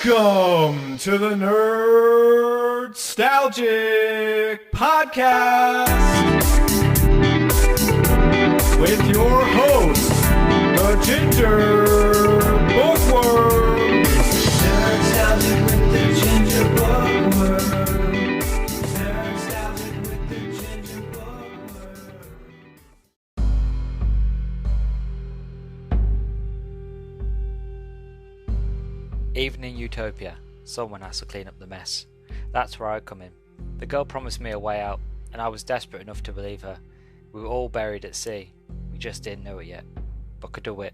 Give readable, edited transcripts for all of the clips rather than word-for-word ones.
Welcome to the Nerdstalgic podcast with your host, the Ginger Bookworm. Nerdstalgic with the Ginger Bookworm. Nerdstalgic with the Ginger Bookworm. Even in Utopia, someone has to clean up the mess. That's where I come in. The girl promised me a way out, and I was desperate enough to believe her. We were all buried at sea. We just didn't know it yet. But could do it.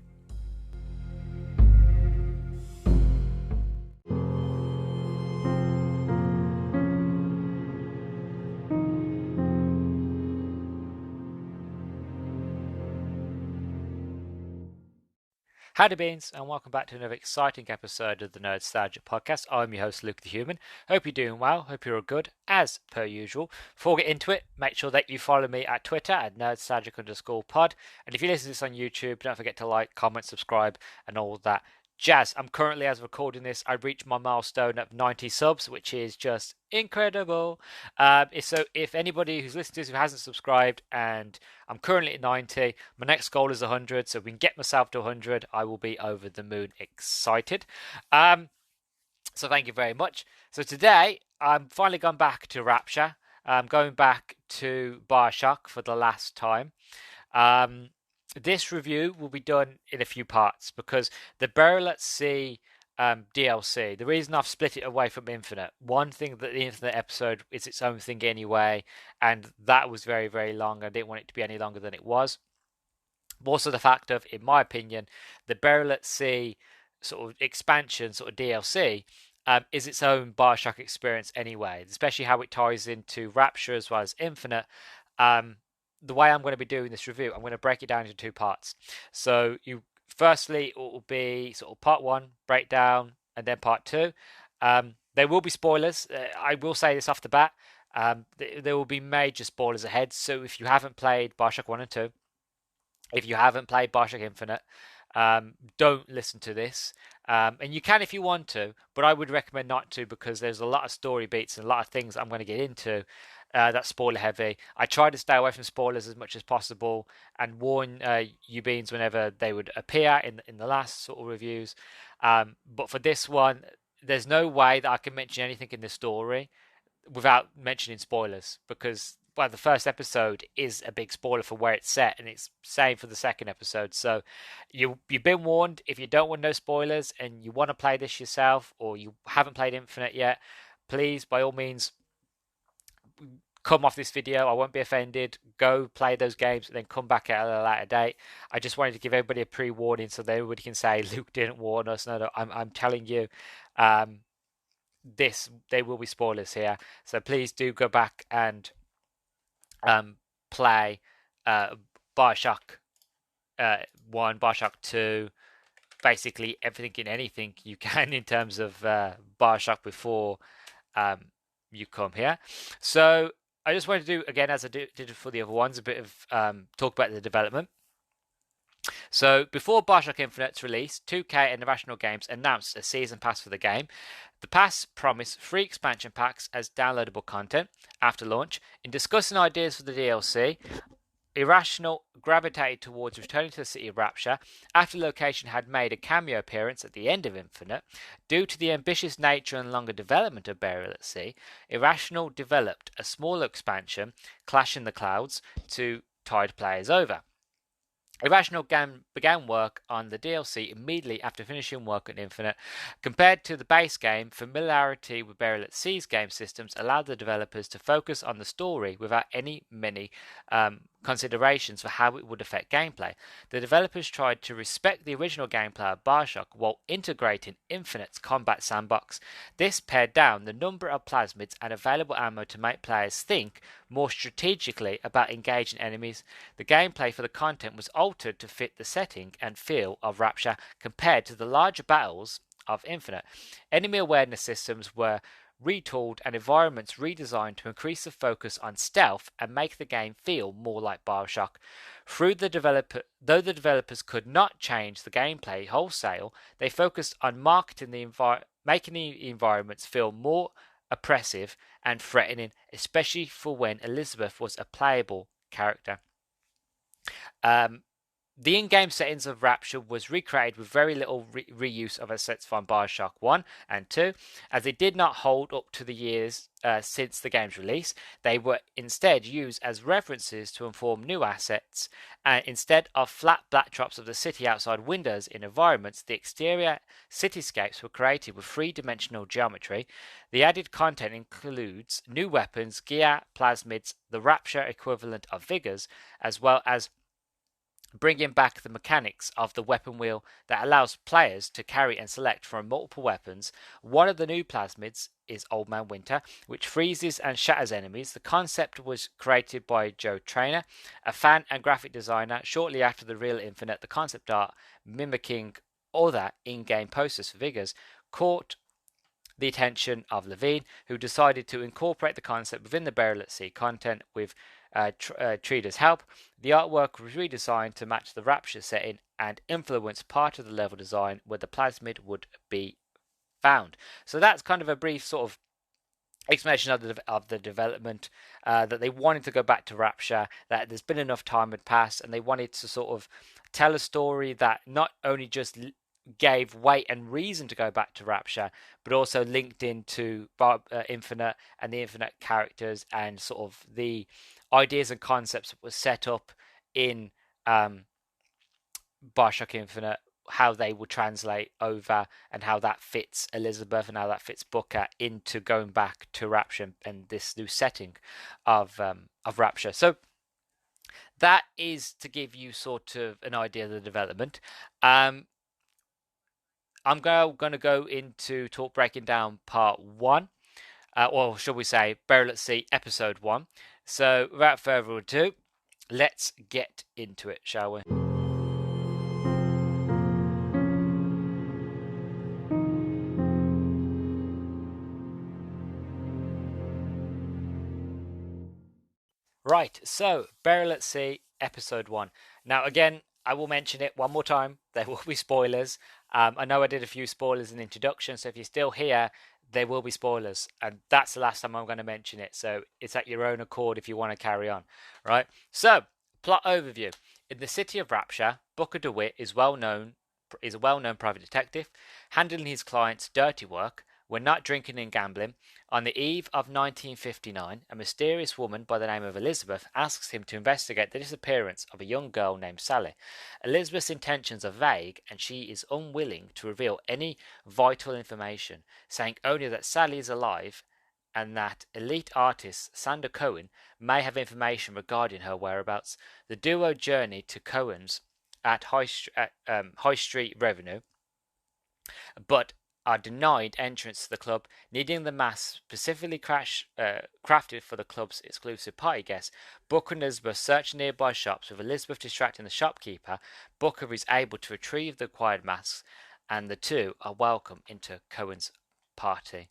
Howdy beans, and welcome back to another exciting episode of the Nerdstalgic podcast. I'm your host, Luke the Human. Hope you're doing well, hope you're all good, as per usual. Before we get into it, make sure that you follow me at Twitter at nerdstalgic_pod. And if you listen to this on YouTube, don't forget to like, comment, subscribe, and all that jazz. I'm currently, as recording this, I reached my milestone of 90 subs, which is just incredible. So if anybody who's listening to this who hasn't subscribed, and I'm currently at 90, my next goal is 100, so if we can get myself to 100, I will be over the moon excited. So thank you very much. So today, I'm finally gone back to Rapture. I'm going back to BioShock for the last time. This review will be done in a few parts because the Burial at Sea DLC, the reason I've split it away from Infinite, one thing that the Infinite episode is its own thing anyway, and that was very, very long. I didn't want it to be any longer than it was. Also the fact of, in my opinion, the Burial at Sea sort of expansion, sort of DLC, is its own BioShock experience anyway, especially how it ties into Rapture as well as Infinite. The way I'm going to be doing this review, I'm going to break it down into two parts. So firstly, it will be sort of part one, breakdown, and then part two. There will be spoilers. I will say this off the bat. There will be major spoilers ahead. So if you haven't played BioShock 1 and 2, if you haven't played BioShock Infinite, don't listen to this. And you can if you want to, but I would recommend not to because there's a lot of story beats and a lot of things I'm going to get into that's spoiler heavy. I try to stay away from spoilers as much as possible and warn you beans whenever they would appear in the last sort of reviews. But for this one, there's no way that I can mention anything in the story without mentioning spoilers because, well, the first episode is a big spoiler for where it's set, and it's same for the second episode. So you've been warned. If you don't want no spoilers and you want to play this yourself, or you haven't played Infinite yet, please, by all means, come off this video. I won't be offended. Go play those games and then come back at a later date. I just wanted to give everybody a pre-warning so that everybody can say Luke didn't warn us. No, I'm telling you, there will be spoilers here. So please do go back and play BioShock 1, BioShock 2, basically everything and anything you can in terms of BioShock before you come here. So I just wanted to do, again, as I did for the other ones, a bit of talk about the development. So before BioShock Infinite's release, 2K and Irrational Games announced a season pass for the game. The pass promised free expansion packs as downloadable content after launch. In discussing ideas for the DLC, Irrational gravitated towards returning to the city of Rapture after the location had made a cameo appearance at the end of Infinite. Due to the ambitious nature and longer development of Burial at Sea, Irrational developed a smaller expansion, Clash in the Clouds, to tide players over. Irrational began work on the DLC immediately after finishing work on Infinite. Compared to the base game, familiarity with Burial at Sea's game systems allowed the developers to focus on the story without many considerations for how it would affect gameplay. The developers tried to respect the original gameplay of BioShock while integrating Infinite's combat sandbox. This pared down the number of plasmids and available ammo to make players think more strategically about engaging enemies. The gameplay for the content was altered to fit the setting and feel of Rapture compared to the larger battles of Infinite. Enemy awareness systems were retooled and environments redesigned to increase the focus on stealth and make the game feel more like BioShock. Though the developers could not change the gameplay wholesale, they focused on marketing making the environments feel more oppressive and threatening, especially for when Elizabeth was a playable character. The in-game settings of Rapture was recreated with very little reuse of assets from BioShock 1 and 2, as they did not hold up to the years since the game's release. They were instead used as references to inform new assets, and instead of flat backdrops of the city outside windows in environments, the exterior cityscapes were created with three-dimensional geometry. The added content includes new weapons, gear, plasmids, the Rapture equivalent of vigors, as well as bringing back the mechanics of the weapon wheel that allows players to carry and select from multiple weapons. One of the new plasmids is Old Man Winter, which freezes and shatters enemies. The concept was created by Joe Trainer, a fan and graphic designer. Shortly after the real Infinite, the concept art mimicking other in-game posters for Vigors caught the attention of Levine, who decided to incorporate the concept within the Burial at Sea content with Treader's help. The artwork was redesigned to match the Rapture setting and influence part of the level design where the plasmid would be found. So that's kind of a brief sort of explanation of the development, that they wanted to go back to Rapture, that there's been enough time had passed, and they wanted to sort of tell a story that not only just gave weight and reason to go back to Rapture, but also linked into Infinite and the Infinite characters and sort of the ideas and concepts that were set up in BioShock Infinite, how they would translate over and how that fits Elizabeth and how that fits Booker into going back to Rapture and this new setting of Rapture. So that is to give you sort of an idea of the development. I'm going to go into breaking down part 1, or should we say Burial at Sea episode 1. So without further ado, let's get into it, shall we? Right, so Burial at Sea episode 1. Now again, I will mention it one more time. There will be spoilers. I know I did a few spoilers in the introduction, so if you're still here, there will be spoilers, and that's the last time I'm going to mention it. So it's at your own accord if you want to carry on, right? So plot overview: in the city of Rapture, Booker DeWitt is a well-known private detective, handling his clients' dirty work when not drinking and gambling. On the eve of 1959, a mysterious woman by the name of Elizabeth asks him to investigate the disappearance of a young girl named Sally. Elizabeth's intentions are vague, and she is unwilling to reveal any vital information, saying only that Sally is alive and that elite artist Sandra Cohen may have information regarding her whereabouts. The duo journey to Cohen's at High Street Revenue, but are denied entrance to the club, needing the mask specifically crafted for the club's exclusive party guests. Booker and Elizabeth search nearby shops, with Elizabeth distracting the shopkeeper. Booker is able to retrieve the acquired masks, and the two are welcomed into Cohen's party.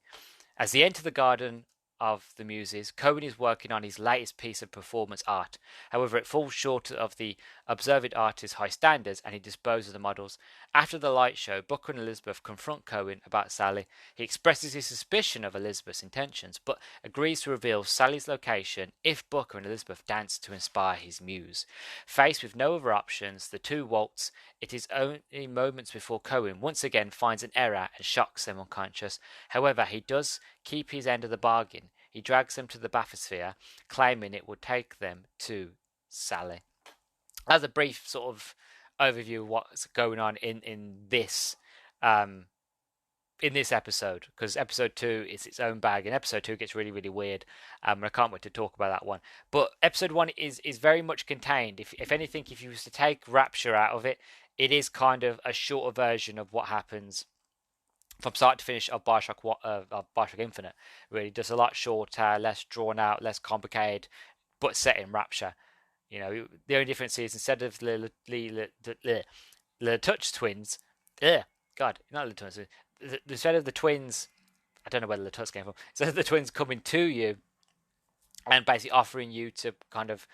As they enter the Garden of the Muses, Cohen is working on his latest piece of performance art. However, it falls short of the observant artist's high standards, and he disposes of the models. After the light show, Booker and Elizabeth confront Cohen about Sally. He expresses his suspicion of Elizabeth's intentions, but agrees to reveal Sally's location if Booker and Elizabeth dance to inspire his muse. Faced with no other options, the two waltz. It is only moments before Cohen once again finds an error and shocks them unconscious. However, he does keep his end of the bargain. He drags them to the bathysphere, claiming it would take them to Sally. That's a brief sort of overview of what's going on in this episode, because episode 2 is its own bag, and episode 2 gets really, really weird. I can't wait to talk about that one. But episode 1 is very much contained. If anything, if you was to take Rapture out of it, it is kind of a shorter version of what happens from start to finish of BioShock Infinite. Really, just a lot shorter, less drawn out, less complicated, but set in Rapture. You know, the only difference is instead of the Touch twins, God, not the twins. Instead of the twins, I don't know where the Touch came from. Instead of the twins coming to you, and basically offering you to kind of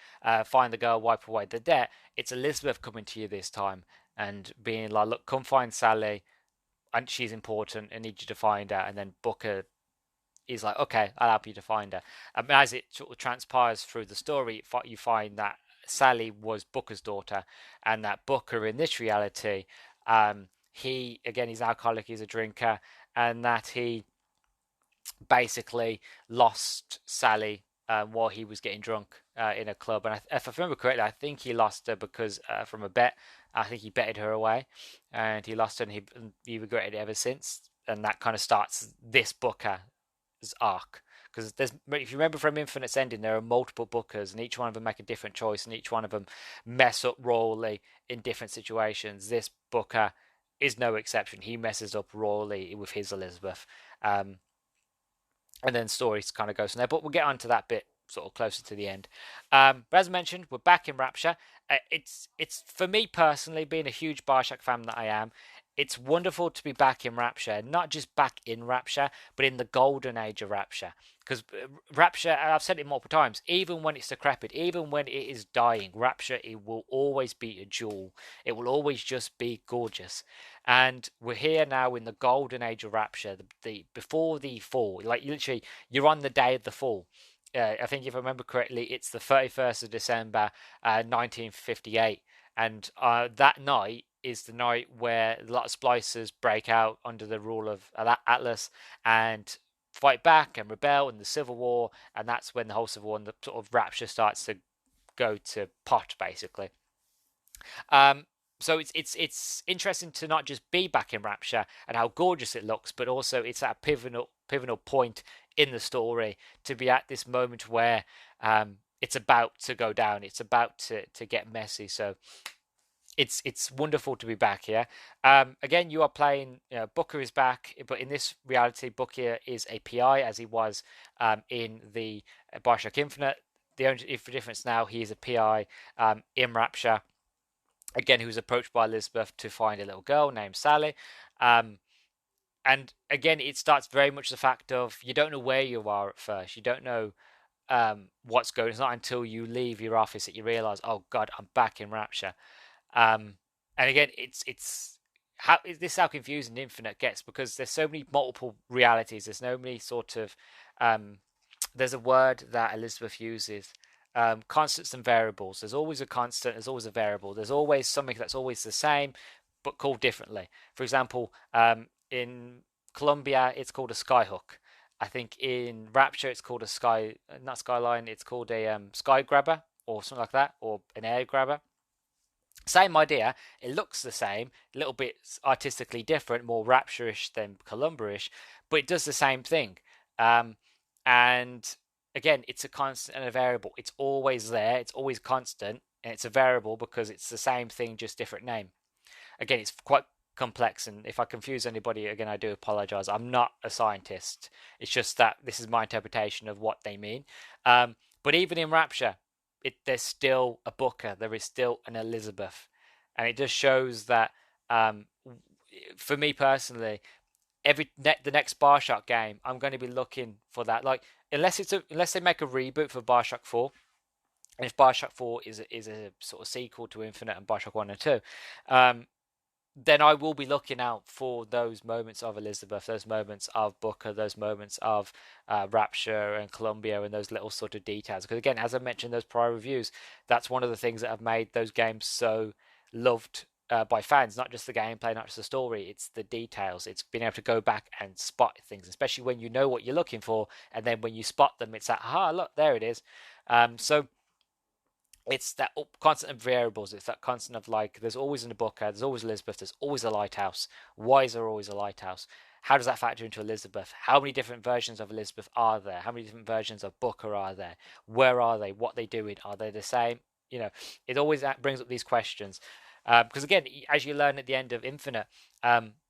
find the girl, wipe away the debt. It's Elizabeth coming to you this time and being like, look, come find Sally, and she's important. I need you to find her. And then Booker is like, okay, I'll help you to find her. As it sort of transpires through the story, you find that Sally was Booker's daughter, and that Booker in this reality, he again, he's alcoholic, he's a drinker, and that he basically lost Sally while he was getting drunk in a club. And if I remember correctly, I think he lost her because from a bet. I think he betted her away, and he lost her, and he regretted it ever since. And that kind of starts this Booker's arc. Because if you remember from Infinite's ending, there are multiple Bookers, and each one of them make a different choice, and each one of them mess up royally in different situations. This Booker is no exception. He messes up royally with his Elizabeth. And then stories kind of goes from there. But we'll get on to that bit sort of closer to the end. But as I mentioned, we're back in Rapture. It's for me personally, being a huge BioShock fan that I am, it's wonderful to be back in Rapture. Not just back in Rapture, but in the golden age of Rapture. Because Rapture, I've said it multiple times, even when it's decrepit, even when it is dying, Rapture, it will always be a jewel. It will always just be gorgeous. And we're here now in the golden age of Rapture, the before the fall. Like literally, you're on the day of the fall. I think if I remember correctly, it's the 31st of December, 1958, and that night is the night where a lot of splicers break out under the rule of Atlas and fight back and rebel in the Civil War, and that's when the whole Civil War and the sort of Rapture starts to go to pot, basically. Um, so it's interesting to not just be back in Rapture and how gorgeous it looks, but also it's at a pivotal point in the story to be at this moment where it's about to go down, it's about to get messy. So it's wonderful to be back here. Again, you are playing. Booker is back, but in this reality, Booker is a PI as he was in the BioShock Infinite. The only difference now, he is a PI in Rapture. Again, who's approached by Elizabeth to find a little girl named Sally. And again, it starts very much the fact of you don't know where you are at first. You don't know what's going on. It's not until you leave your office that you realize, oh God, I'm back in Rapture. And again, it's how is this how confusing Infinite gets, because there's so many multiple realities. There's no many sort of there's a word that Elizabeth uses. Constants and variables. There's always a constant. There's always a variable. There's always something that's always the same, but called differently. For example, in Columbia, it's called a skyhook. I think in Rapture, it's called a not skyline. It's called a sky grabber or something like that, or an air grabber. Same idea. It looks the same, a little bit artistically different, more Rapture-ish than Columbia-ish, but it does the same thing. And again, it's a constant and a variable. It's always there. It's always constant, and it's a variable because it's the same thing, just different name. Again, it's quite complex, and if I confuse anybody, again, I do apologize. I'm not a scientist. It's just that this is my interpretation of what they mean. But even in Rapture, there's still a Booker. There is still an Elizabeth, and it just shows that for me personally, the next BioShock game, I'm going to be looking for that. Like unless they make a reboot for BioShock 4, and if BioShock 4 is a sort of sequel to Infinite and BioShock 1 and 2, then I will be looking out for those moments of Elizabeth, those moments of Booker, those moments of Rapture and Columbia, and those little sort of details. Because again, as I mentioned in those prior reviews, that's one of the things that have made those games so loved by fans. Not just the gameplay, not just the story, it's the details. It's being able to go back and spot things, especially when you know what you're looking for, and then when you spot them, it's like, aha, look, there it is. So it's that constant of variables. It's that constant of like, there's always in a Booker, there's always Elizabeth, there's always a lighthouse. Why is there always a lighthouse? How does that factor into Elizabeth? How many different versions of Elizabeth are there? How many different versions of Booker are there? Where are they? What are they doing? Are they the same? It always brings up these questions. Because again, as you learn at the end of Infinite,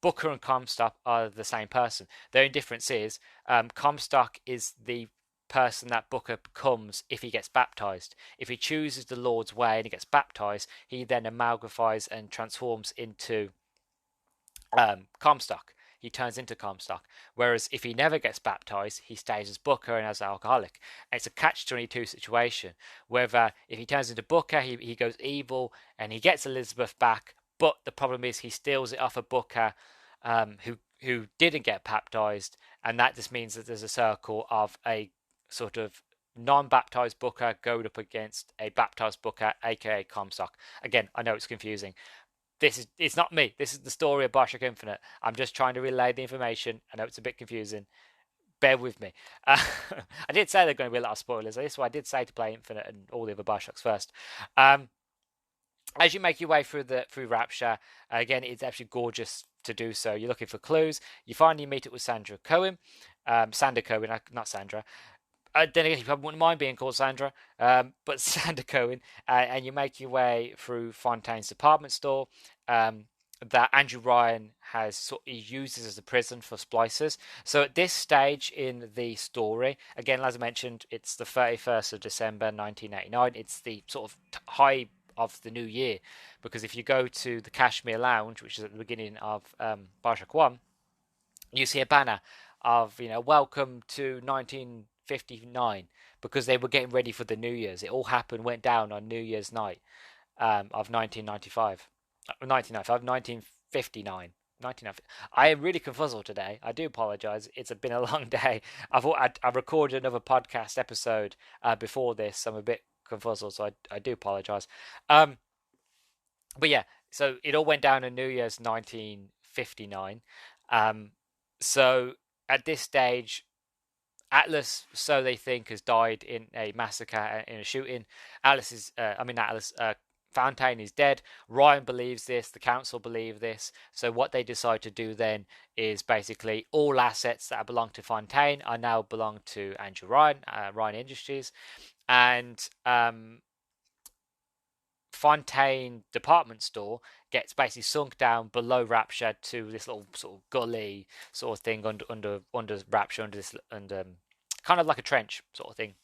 Booker and Comstock are the same person. Their only difference is Comstock is the person that Booker becomes if he gets baptized. If he chooses the Lord's way and he gets baptized, he then amalgamifies and transforms into Comstock. he turns into Comstock. Whereas if he never gets baptized, he stays as Booker and as an alcoholic. And it's a catch-22 situation. Whether if he turns into Booker, he goes evil and he gets Elizabeth back, but the problem is he steals it off of Booker, who didn't get baptized, and that just means that there's a circle of a sort of non-baptized Booker going up against a baptized Booker, aka Comstock. Again, I know it's confusing. It's not me. This is the story of BioShock Infinite. I'm just trying to relay the information. I know it's a bit confusing. Bear with me. I did say there are going to be a lot of spoilers. That's why I did say to play Infinite and all the other BioShocks first. As you make your way through Rapture, again, it's actually gorgeous to do so. You're looking for clues. You finally meet up with Sandra Cohen. Sandra Cohen, not Sandra. Then again, you probably wouldn't mind being called Sandra, but Sandra Cohen, and you make your way through Fontaine's department store that Andrew Ryan he uses as a prison for splicers. So at this stage in the story, again, as I mentioned, it's the 31st of December 1989. It's the sort of high of the new year, because if you go to the Kashmir Lounge, which is at the beginning of BioShock 1, you see a banner of, welcome to 1959, because they were getting ready for the New Year's. It all went down on New Year's night of 1959. I am really confuzzled today. I do apologize. It's been a long day. I recorded another podcast episode before this, so I'm a bit confuzzled, so I do apologize. But yeah, so it all went down on New Year's 1959. So at this stage, Atlas, so they think, has died in a massacre, in a shooting. Fontaine is dead. Ryan believes this. The council believe this. So what they decide to do then is basically all assets that belong to Fontaine are now belong to Andrew Ryan, Ryan Industries, and Fontaine department store gets basically sunk down below Rapture to this little sort of gully sort of thing under Rapture, under kind of like a trench sort of thing,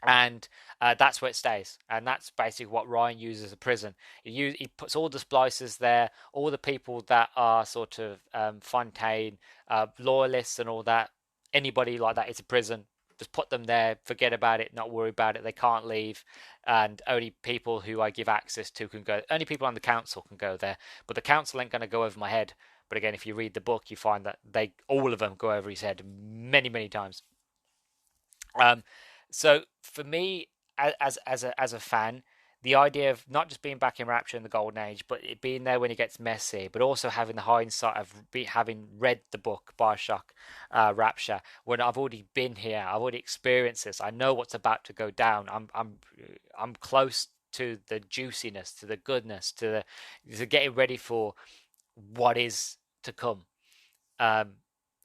and that's where it stays, and that's basically what Ryan uses as a prison. He puts all the splicers there, all the people that are sort of Fontaine loyalists and all that. Anybody like that is a prison. Just put them there, forget about it, not worry about it. They can't leave, and only people who I give access to can go. Only people on the council can go there, but the council ain't going to go over my head. But again, if you read the book, you find that all of them go over his head many, many times. So for me, as a fan, the idea of not just being back in Rapture in the Golden Age, but it being there when it gets messy, but also having the hindsight of having read the book BioShock Rapture, when I've already been here, I've already experienced this, I know what's about to go down. I'm close to the juiciness, to the goodness, to getting ready for what is to come. And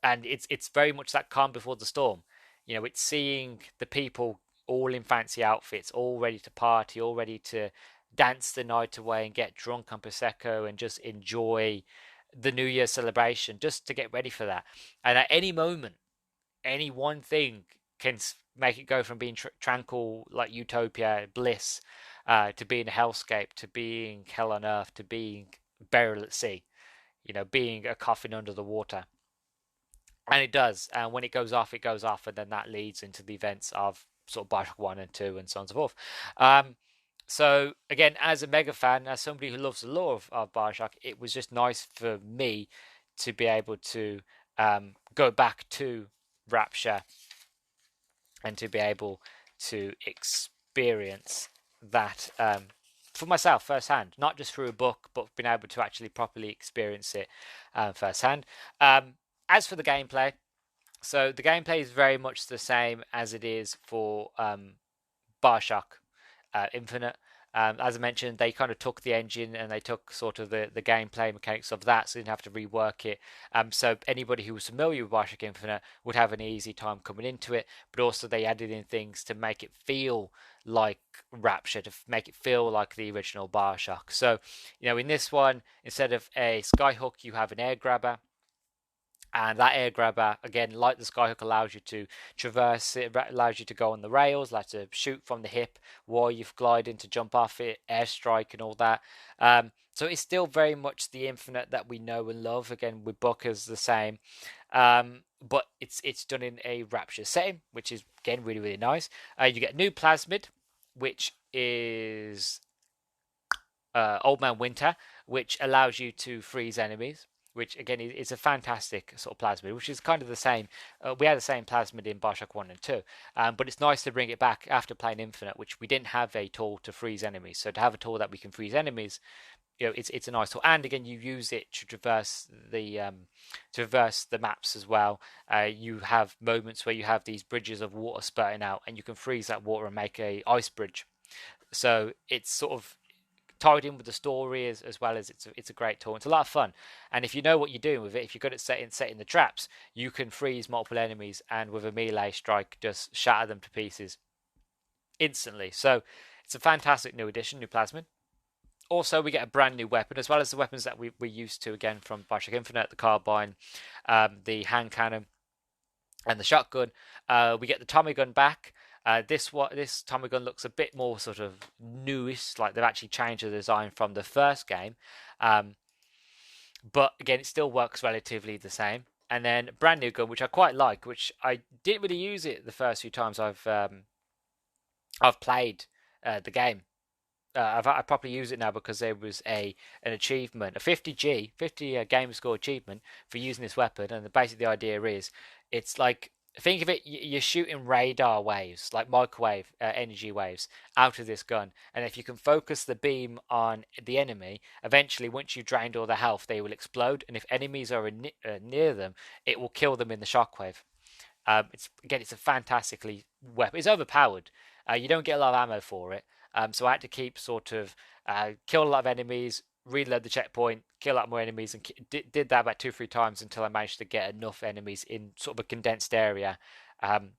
it's very much that calm before the storm. It's seeing the people all in fancy outfits, all ready to party, all ready to dance the night away and get drunk on Prosecco and just enjoy the New Year's celebration, just to get ready for that. And at any moment, any one thing can make it go from being tranquil, like utopia, bliss, to being a hellscape, to being hell on earth, to being burial at sea, being a coffin under the water. And it does. And when it goes off, and then that leads into the events of sort of BioShock 1 and 2 and so on and so forth. So again, as a mega fan, as somebody who loves the lore of BioShock, it was just nice for me to be able to go back to Rapture and to be able to experience that for myself firsthand, not just through a book, but being able to actually properly experience it firsthand. As for the gameplay, so the gameplay is very much the same as it is for BioShock Infinite. As I mentioned, they kind of took the engine and they took sort of the gameplay mechanics of that, so you didn't have to rework it. So anybody who was familiar with BioShock Infinite would have an easy time coming into it, but also they added in things to make it feel like Rapture, to make it feel like the original BioShock. So, in this one, instead of a skyhook, you have an air grabber. And that air grabber, again, like the Skyhook, allows you to traverse it, allows you to go on the rails, like to shoot from the hip while you're gliding, to jump off it, airstrike, and all that. So it's still very much the Infinite that we know and love. Again, with Booker's the same, but it's done in a Rapture setting, which is again really really nice. You get new plasmid, which is Old Man Winter, which allows you to freeze enemies. Which again is a fantastic sort of plasmid, which is kind of the same. We had the same plasmid in BioShock 1 and 2, but it's nice to bring it back after playing Infinite, which we didn't have a tool to freeze enemies. So to have a tool that we can freeze enemies, it's a nice tool. And again, you use it to traverse the maps as well. You have moments where you have these bridges of water spurting out, and you can freeze that water and make a ice bridge. So it's sort of tied in with the story as well as it's a great tool. It's a lot of fun, and if you know what you're doing with it, if you're good at setting the traps, you can freeze multiple enemies and with a melee strike just shatter them to pieces instantly. So it's a fantastic new addition, new plasmid. Also, we get a brand new weapon as well as the weapons that we're used to again from BioShock Infinite: the carbine, the hand cannon, and the shotgun. We get the Tommy gun back. This Tommy gun looks a bit more sort of newish, like they've actually changed the design from the first game. But again, it still works relatively the same. And then brand new gun, which I quite like, which I didn't really use it the first few times I've played the game. I properly use it now because there was an achievement, a 50 game score achievement for using this weapon, and basically the idea is it's like, think of it, you're shooting radar waves, like microwave energy waves, out of this gun, and if you can focus the beam on the enemy, eventually once you've drained all their health, they will explode, and if enemies are near them, it will kill them in the shockwave. It's a fantastically weapon. It's overpowered. You don't get a lot of ammo for it, so I had to keep sort of kill a lot of enemies, reload the checkpoint, kill a lot more enemies, and did that about 2 or 3 times until I managed to get enough enemies in sort of a condensed area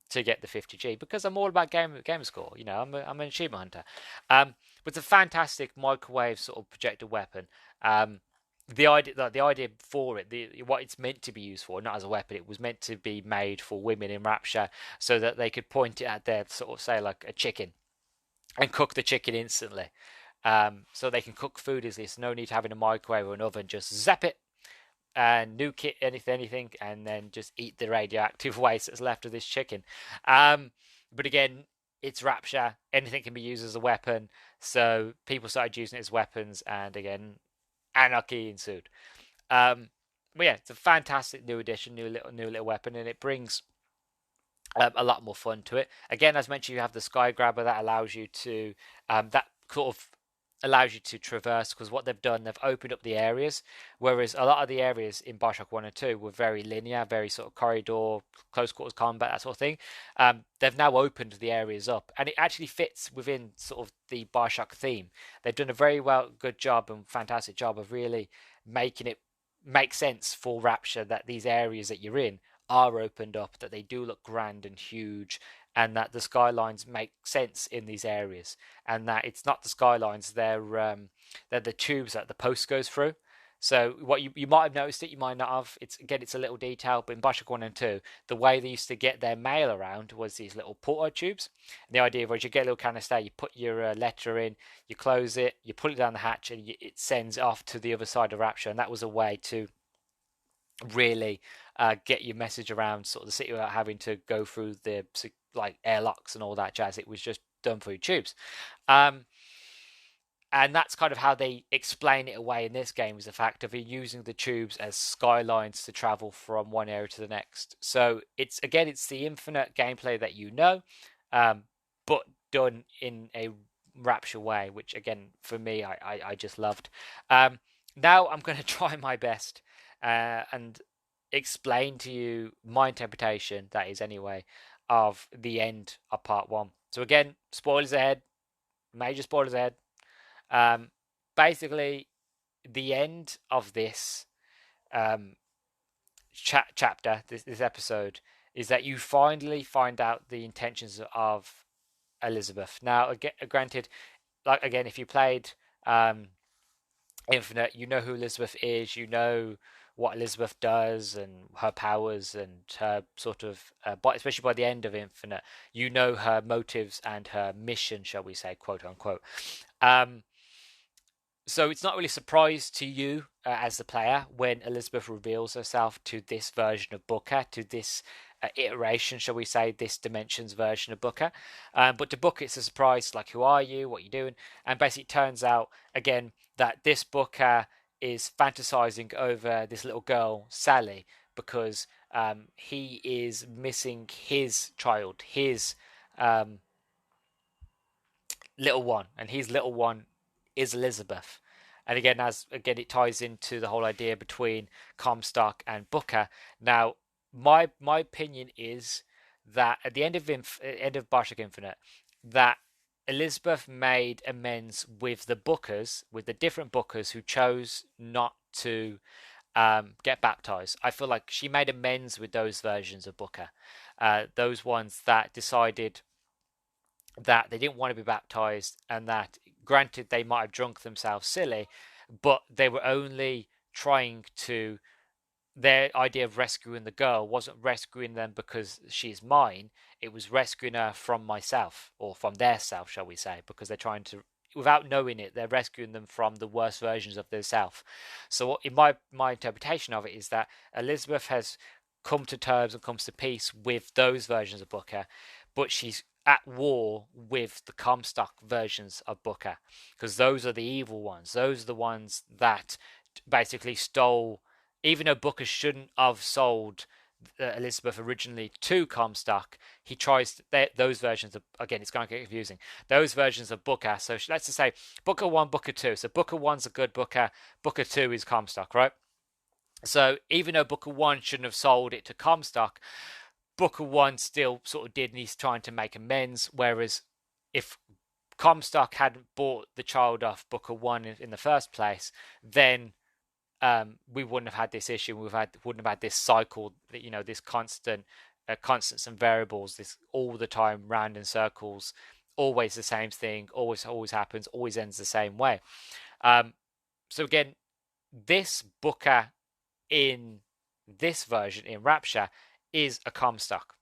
to get the 50G. Because I'm all about game score. I'm an achievement hunter. But it's a fantastic microwave sort of projector weapon. The idea for it, what it's meant to be used for, not as a weapon, it was meant to be made for women in Rapture, so that they could point it at their sort of, say, like a chicken, and cook the chicken instantly. So they can cook food easily. So no need to having a microwave or an oven. Just zap it and nuke it, anything, and then just eat the radioactive waste that's left of this chicken. But again, it's Rapture. Anything can be used as a weapon. So people started using it as weapons, and again, anarchy ensued. But yeah, it's a fantastic new addition, new little weapon, and it brings a lot more fun to it. Again, as mentioned, you have the Sky Grabber that allows you to traverse, because what they've done, they've opened up the areas, whereas a lot of the areas in BioShock 1 and 2 were very linear, very sort of corridor, close quarters combat, that sort of thing. They've now opened the areas up, and it actually fits within sort of the BioShock theme. They've done a very good job and fantastic job of really making it make sense for Rapture, that these areas that you're in are opened up, that they do look grand and huge, and that the skylines make sense in these areas, and that it's not the skylines, they're the tubes that the post goes through. So what you might have noticed it, you might not have. It's a little detail, but in BioShock 1 and 2, the way they used to get their mail around was these little portal tubes. And the idea was you get a little canister, you put your letter in, you close it, you pull it down the hatch, and it sends off to the other side of Rapture. And that was a way to really get your message around sort of the city without having to go through the like airlocks and all that jazz. It was just done through tubes. And that's kind of how they explain it away in this game, is the fact of using the tubes as skylines to travel from one area to the next. So it's the Infinite gameplay that but done in a Rapture way, which again for me I just loved. Now I'm going to try my best and explain to you my interpretation, that is anyway, of the end of part 1. So again, spoilers ahead, major spoilers ahead. Basically, the end of this chapter, this episode, is that you finally find out the intentions of Elizabeth. Now, granted, like again, if you played Infinite, you know who Elizabeth is, you know what Elizabeth does and her powers and her sort of, but especially by the end of Infinite, you know her motives and her mission, shall we say, quote unquote. Um, so it's not really a surprise to you as the player when Elizabeth reveals herself to this version of Booker, to this iteration, shall we say, this dimension's version of Booker. But to Booker, it's a surprise, like, who are you? What are you doing? And basically, it turns out, again, that this Booker is fantasizing over this little girl, Sally, because he is missing his child, his um, little one, and his little one is Elizabeth. And again, it ties into the whole idea between Comstock and Booker. Now, my opinion is that at the end of BioShock Infinite, that Elizabeth made amends with the Bookers, with the different Bookers who chose not to get baptized. I feel like she made amends with those versions of Booker, those ones that decided that they didn't want to be baptized, and that, granted, they might have drunk themselves silly, but they were only trying to, their idea of rescuing the girl wasn't rescuing them because she's mine, it was rescuing her from myself, or from their self, shall we say, because they're trying to, without knowing it, they're rescuing them from the worst versions of their self. So in my interpretation of it is that Elizabeth has come to terms and comes to peace with those versions of Booker, but she's at war with the Comstock versions of Booker, because those are the evil ones. Those are the ones that basically stole, even though Booker shouldn't have sold Elizabeth originally to Comstock, he tries those versions of, again, it's going to get confusing, those versions of Booker. So let's just say Booker 1, Booker 2. So Booker 1's a good Booker, Booker 2 is Comstock, right? So even though Booker 1 shouldn't have sold it to Comstock, Booker 1 still sort of did, and he's trying to make amends. Whereas if Comstock hadn't bought the child off Booker 1 in the first place, then we wouldn't have had this issue. Wouldn't have had this cycle, this constant, constants and variables, this all the time, round in circles, always the same thing, always happens, always ends the same way. So again, this Booker in this version in Rapture is a Comstock,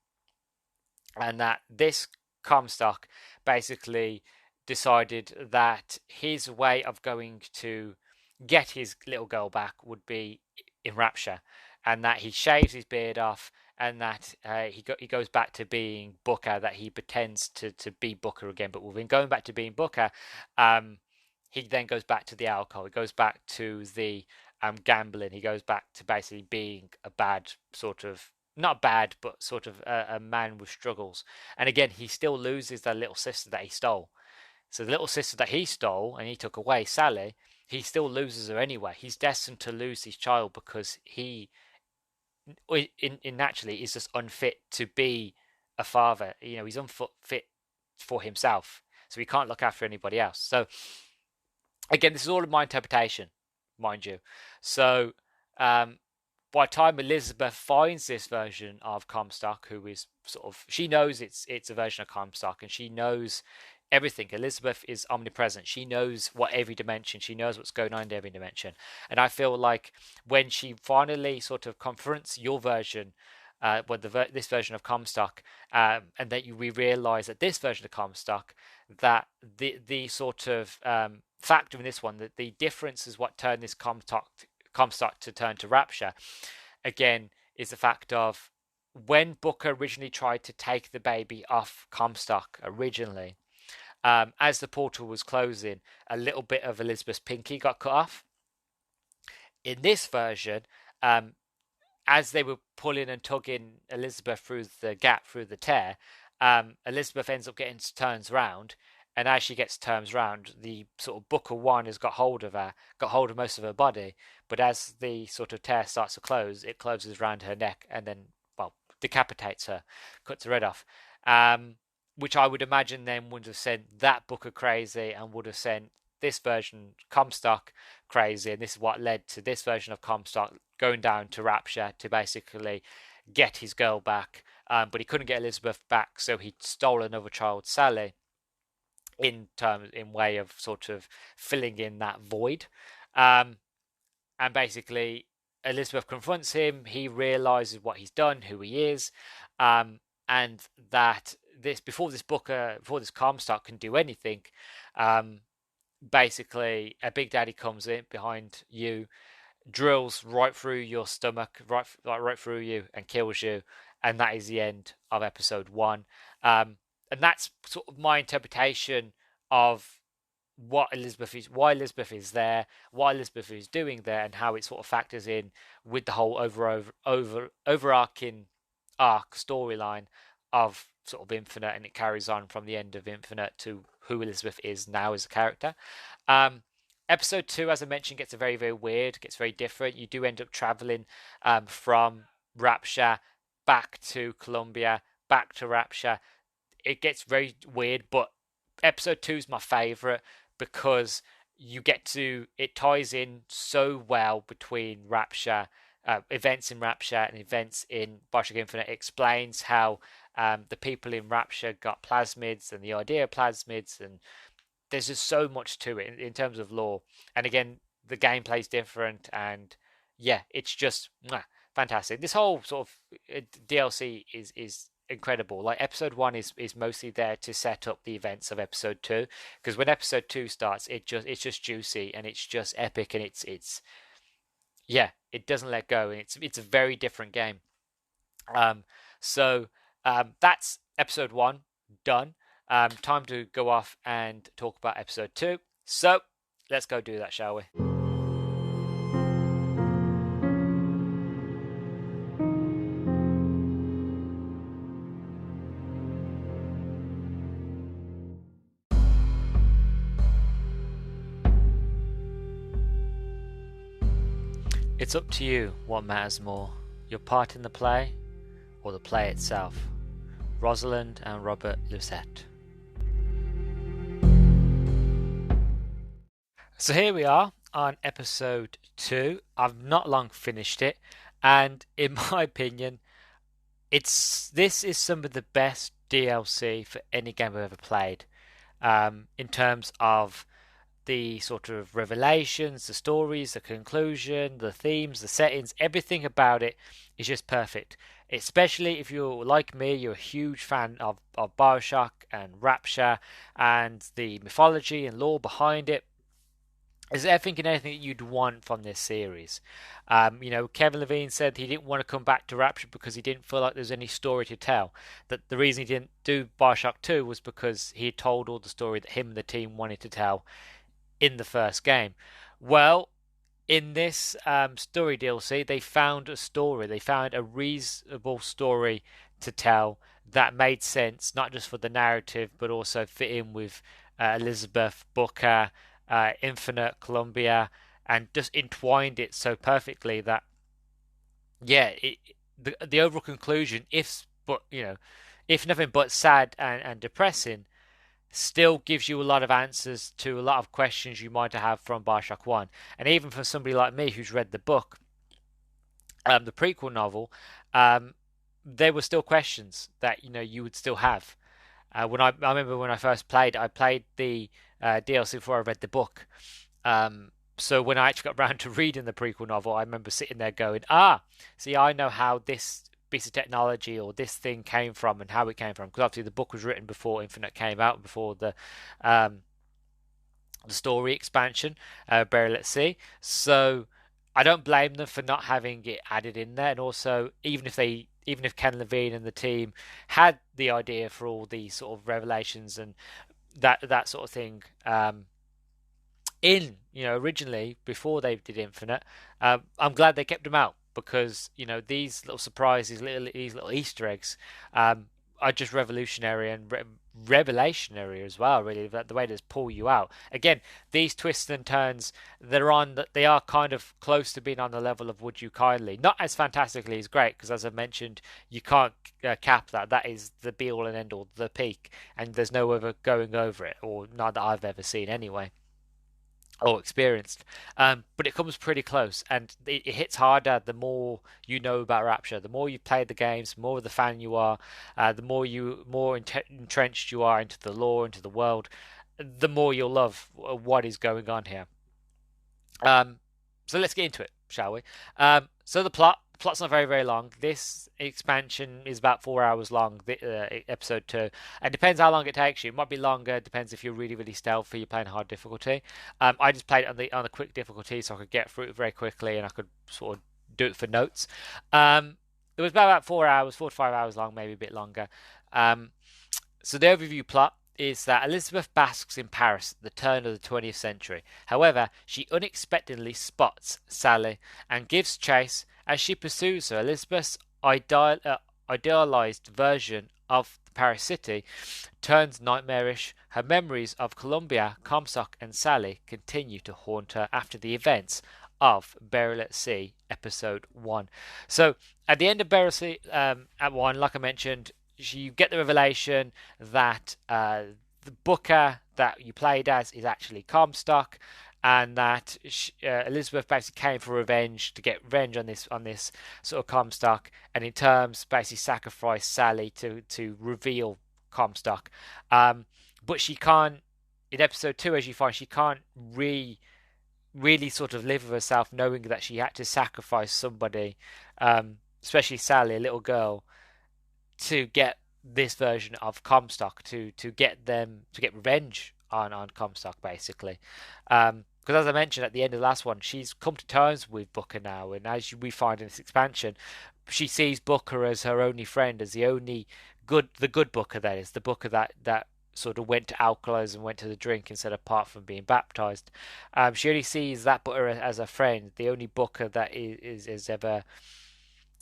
and that this Comstock basically decided that his way of going to get his little girl back would be in Rapture, and that he shaves his beard off, and that he goes back to being Booker, that he pretends to be Booker again. But within going back to being Booker, he then goes back to the alcohol, he goes back to the gambling, he goes back to basically being a bad sort of, not bad, but sort of a man with struggles. And again, he still loses the little sister that he stole. So the little sister that he stole and he took away, Sally, he still loses her anyway. He's destined to lose his child because he, in naturally, is just unfit to be a father. He's unfit for himself, so he can't look after anybody else. So again, this is all in my interpretation, mind you. So by the time Elizabeth finds this version of Comstock, who is sort of, she knows it's a version of Comstock, and she knows everything. Elizabeth is omnipresent. She knows what every dimension. She knows what's going on in every dimension. And I feel like when she finally sort of confronts your version, this version of Comstock, and then we realize that this version of Comstock, that the sort of factor in this one, that the difference is what turned this Comstock to turn to Rapture, again, is the fact of when Booker originally tried to take the baby off Comstock originally, as the portal was closing, a little bit of Elizabeth's pinky got cut off. In this version, as they were pulling and tugging Elizabeth through the gap, through the tear, Elizabeth ends up getting turns round, and as she gets turns round, the sort of Booker 1 has got hold of her, got hold of most of her body, but as the sort of tear starts to close, it closes around her neck and then, well, decapitates her, cuts her head off. Which I would imagine then would have sent that Booker crazy, and would have sent this version Comstock crazy, and this is what led to this version of Comstock going down to Rapture to basically get his girl back, but he couldn't get Elizabeth back, so he stole another child, Sally, in way of sort of filling in that void. And basically, Elizabeth confronts him. He realizes what he's done, who he is, and that this before this Comstock can do anything, um, basically a Big Daddy comes in behind you, drills right through your stomach, right through you, and kills you, and that is the end of episode one. And that's sort of my interpretation of why Elizabeth is there, why Elizabeth is doing there, and how it sort of factors in with the whole overarching arc storyline of sort of Infinite, and it carries on from the end of Infinite to who Elizabeth is now as a character. Um, Episode two, as I mentioned, gets very weird, gets very different. You do end up traveling from Rapture back to Columbia, back to Rapture. It gets very weird, but episode two is my favorite because it ties in so well between Rapture, events in Rapture and events in BioShock Infinite. It explains how the people in Rapture got plasmids and the idea of plasmids, and there's just so much to it in terms of lore. And again, the gameplay's different, and yeah, it's just fantastic. This whole sort of DLC is incredible. Like episode one is mostly there to set up the events of episode two, because when episode two starts, it's just juicy and it's just epic, and it's yeah, it doesn't let go, and it's a very different game. Um, so that's episode one done. Time to go off and talk about episode two. So let's go do that, shall we? It's up to you what matters more, your part in the play or the play itself. Rosalind and Robert Lucette. So here we are on episode 2. I've not long finished it, and in my opinion, this is some of the best DLC for any game I've ever played. In terms of the sort of revelations, the stories, the conclusion, the themes, the settings, everything about it is just perfect. Especially if you're like me, you're a huge fan of BioShock and Rapture and the mythology and lore behind it. Is everything and anything that you'd want from this series? Kevin Levine said he didn't want to come back to Rapture because he didn't feel like there's any story to tell. That the reason he didn't do BioShock 2 was because he had told all the story that him and the team wanted to tell in the first game. Well, in this story DLC, they found a story. They found a reasonable story to tell that made sense, not just for the narrative, but also fit in with Elizabeth, Booker, Infinite, Columbia, and just entwined it so perfectly that, yeah, the overall conclusion, if nothing but sad and depressing, still gives you a lot of answers to a lot of questions you might have from BioShock 1. And even for somebody like me who's read the book, the prequel novel, there were still questions that you would still have. I remember when I first played, I played the DLC before I read the book. So when I actually got around to reading the prequel novel, I remember sitting there going, see, I know how this piece of technology or this thing came from and how it came from. Because obviously the book was written before Infinite came out, before the story expansion, Burial at Sea. So I don't blame them for not having it added in there. And also, even if Ken Levine and the team had the idea for all these sort of revelations and that sort of thing originally before they did Infinite, I'm glad they kept them out, because these little surprises, these little Easter eggs, are just revolutionary and revelationary as well. Really, the way they pull you out. Again, these twists and turns, they are kind of close to being on the level of Would You Kindly. Not as fantastically as great, because as I mentioned, you can't cap that. That is the be all and end all, the peak, and there's no other going over it, or not that I've ever seen anyway or experienced. But it comes pretty close, and it hits harder the more you know about Rapture. The more you play the games, the more of the fan you are, the more entrenched you are into the lore, into the world, the more you'll love what is going on here. Um, so let's get into it, shall we? So the plot's not very very long. This expansion is about 4 hours long. Episode 2. It depends how long it takes you. It might be longer. It depends if you're really really stealthy. You're playing hard difficulty. I just played it on the quick difficulty, so I could get through it very quickly, and I could sort of do it for notes. It was about 4 hours, 4 to 5 hours long, maybe a bit longer. Um, so the overview plot is that Elizabeth basks in Paris at the turn of the 20th century. However, she unexpectedly spots Sally and gives chase as she pursues her. Elizabeth's idealized version of Paris City turns nightmarish. Her memories of Columbia, Comstock, and Sally continue to haunt her after the events of Burial at Sea, Episode 1. So, at the end of Burial at Sea, at 1, like I mentioned, you get the revelation that the Booker that you played as is actually Comstock, and that Elizabeth basically came for revenge to get revenge on this sort of Comstock, and in terms basically sacrificed Sally to reveal Comstock. But she can't in episode 2, as you find, she can't really sort of live with herself knowing that she had to sacrifice somebody, especially Sally, a little girl, to get this version of Comstock to get them to get revenge on Comstock basically. Because as I mentioned at the end of the last one, she's come to terms with Booker now, and as we find in this expansion, she sees Booker as her only friend, as the only the good Booker, that is the Booker that sort of went to alcoholism, went to the drink instead of apart from being baptized. She only sees that Booker as a friend, the only Booker that is ever